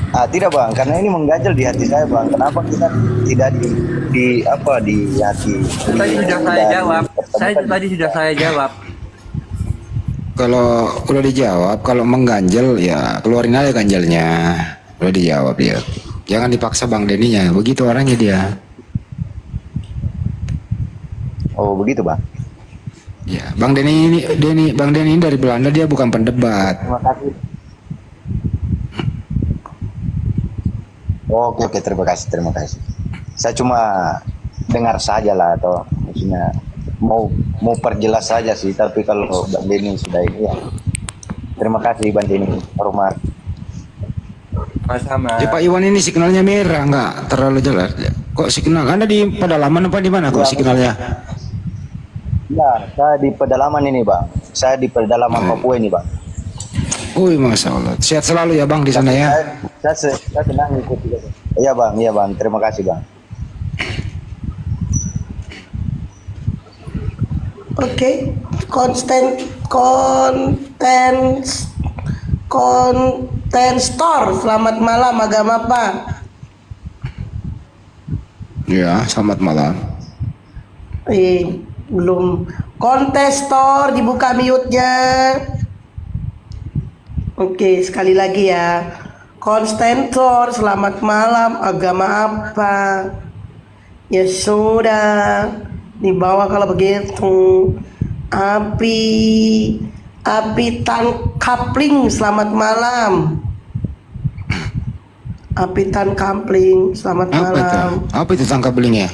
Tidak Bang, karena ini mengganjal di hati saya Bang. Kenapa kita tidak di hati? Tadi sudah saya jawab. Tadi sudah saya jawab. Kalau udah dijawab, kalau mengganjal ya keluarin aja ganjalnya. Udah dijawab ya. Jangan dipaksa Bang Deninya, begitu orangnya dia. Oh begitu Bang. Ya, Bang Deni ini dari Belanda, dia bukan pendebat. Terima kasih. Oke, terima kasih. Saya cuma dengar saja lah, atau maksudnya mau perjelas saja sih, tapi kalau Bang Deni sudah ini ya. Terima kasih Bang Deni, hormat. Sama. Ya, Pak Iwan ini signalnya merah, nggak terlalu jelas. Kok signal? Anda di pedalaman apa di mana kok signalnya? Ya, saya di pedalaman ini Bang. Saya di pedalaman Papua ini Bang. Wih, Masya Allah. Sehat selalu ya Bang di sana ya. Saya senang ikuti. Iya Bang. Terima kasih Bang. Oke, konten store. Selamat malam, agama apa? Ya, selamat malam. Belum. Kontestor, dibuka mute-nya. Oke, sekali lagi ya. Kontentor, selamat malam, agama apa? Ya sudah, dibawa kalau begitu. Api Tan Kapling, selamat malam. Api Tan Kapling, selamat malam. Apa itu tangkap belingnya?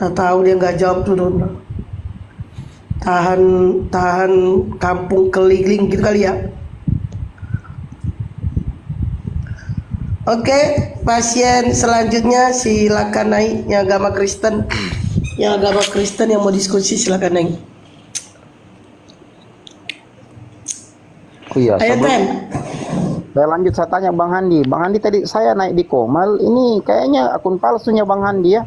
Tak tahu, dia nggak jawab dulu. Tahan kampung keliling gitu kali ya. Oke, pasien selanjutnya silakan naik. Yang agama Kristen yang mau diskusi silakan naik. Iya, Ayo Ten. saya lanjut, saya tanya Bang Handi. Bang Handi tadi saya naik di Komal, ini kayaknya akun palsunya Bang Handi ya?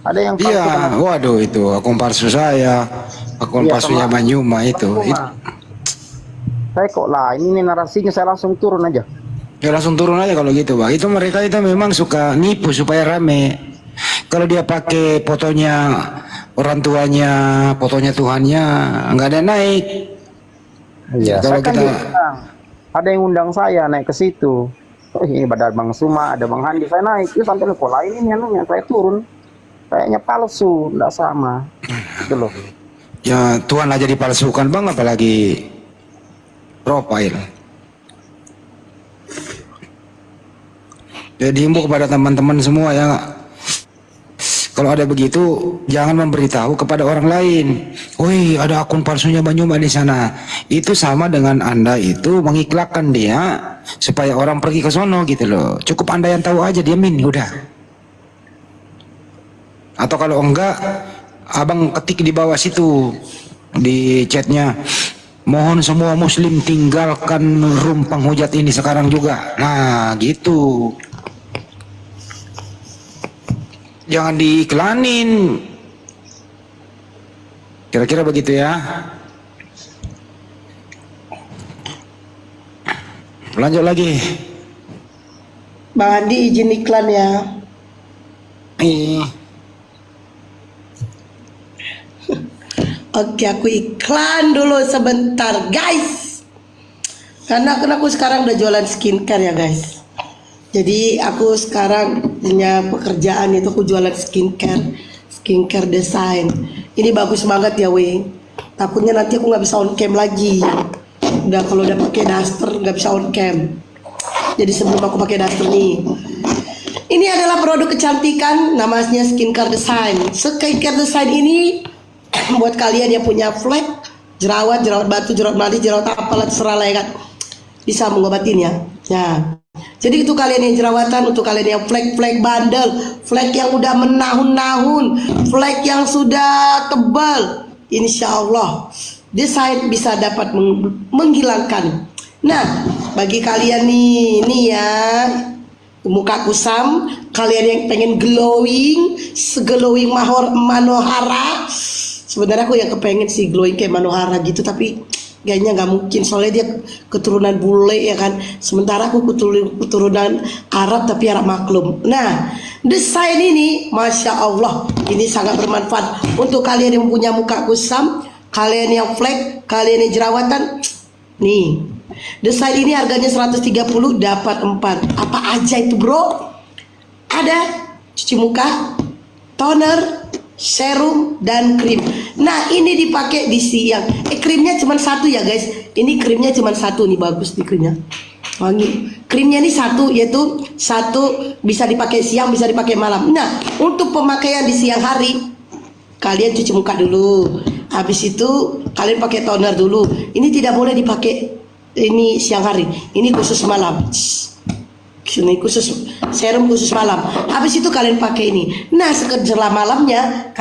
Ada yang palsu? Iya, waduh itu akun palsu saya, akun palsunya Manyuma itu. Saya kok lah, ini narasinya, saya langsung turun aja. Ya langsung turun aja kalau gitu Bang. Itu mereka itu memang suka nipu supaya rame. Kalau dia pakai fotonya orang tuanya, fotonya Tuhannya, nggak ada naik. Iya, kalau saya kan kita ada yang undang saya naik ke situ. Oh, ini ada Bang Suma, ada Bang Handi, saya naik. Itu sampai kok lain ini anunya, saya turun. Kayaknya palsu, enggak sama. Gitu loh. ya Tuhan aja dipalsukan Bang, apalagi profile. Jadi himbau kepada teman-teman semua ya, kalau ada begitu jangan memberitahu kepada orang lain. Woi, ada akun palsunya Banyuma di sana. Itu sama dengan Anda itu mengiklakan dia supaya orang pergi ke sono gitu loh. Cukup Anda yang tahu aja, diamin udah. Atau kalau enggak, abang ketik di bawah situ di chatnya, mohon semua muslim tinggalkan rumpang hujat ini sekarang juga. Nah gitu, jangan diiklanin, kira-kira begitu ya. Lanjut lagi Bang Andi, izin iklan ya. Oke, aku iklan dulu sebentar guys. Karena aku sekarang udah jualan skincare ya guys. Jadi aku sekarang punya pekerjaan itu aku jualan skincare desain. Ini bagus banget ya weh. Takutnya nanti aku nggak bisa on cam lagi. Udah kalau udah pakai daster nggak bisa on cam. Jadi sebelum aku pakai daster nih, Ini adalah produk kecantikan, namanya Skincare Design. Skincare Design ini buat kalian yang punya flek, jerawat batu, jerawat mati, jerawat apalah terserah lah ya kan, bisa mengobatinya. Nah, jadi itu kalian yang jerawatan, untuk kalian yang flek bandel, flek yang udah menahun-nahun, flek yang sudah tebal, insya Allah Design bisa dapat menghilangkan. Nah, bagi kalian nih ya, muka kusam, kalian yang pengen glowing, seglowing Manohara. Sebenarnya aku yang kepengen sih glowing kayak Manohara gitu, tapi kayaknya nggak mungkin, soalnya dia keturunan bule ya kan, sementara aku keturunan Arab tapi Arab maklum. Nah, Design ini Masya Allah, ini sangat bermanfaat untuk kalian yang punya muka kusam, kalian yang flek, kalian yang jerawatan. Nih, Design ini harganya 130, dapat 4. Apa aja itu bro? Ada cuci muka, toner, serum, dan krim. Nah, ini dipakai di siang. Krimnya cuma satu ya guys. Ini krimnya cuma satu nih, bagus nih krimnya, wangi. Krimnya ini satu, yaitu satu bisa dipakai siang, bisa dipakai malam. Nah, untuk pemakaian di siang hari, kalian cuci muka dulu. Habis itu kalian pakai toner dulu. Ini tidak boleh dipakai ini siang hari. Ini khusus malam. Ini khusus serum khusus malam. Habis itu kalian pakai ini. Nah, sekejelah malamnya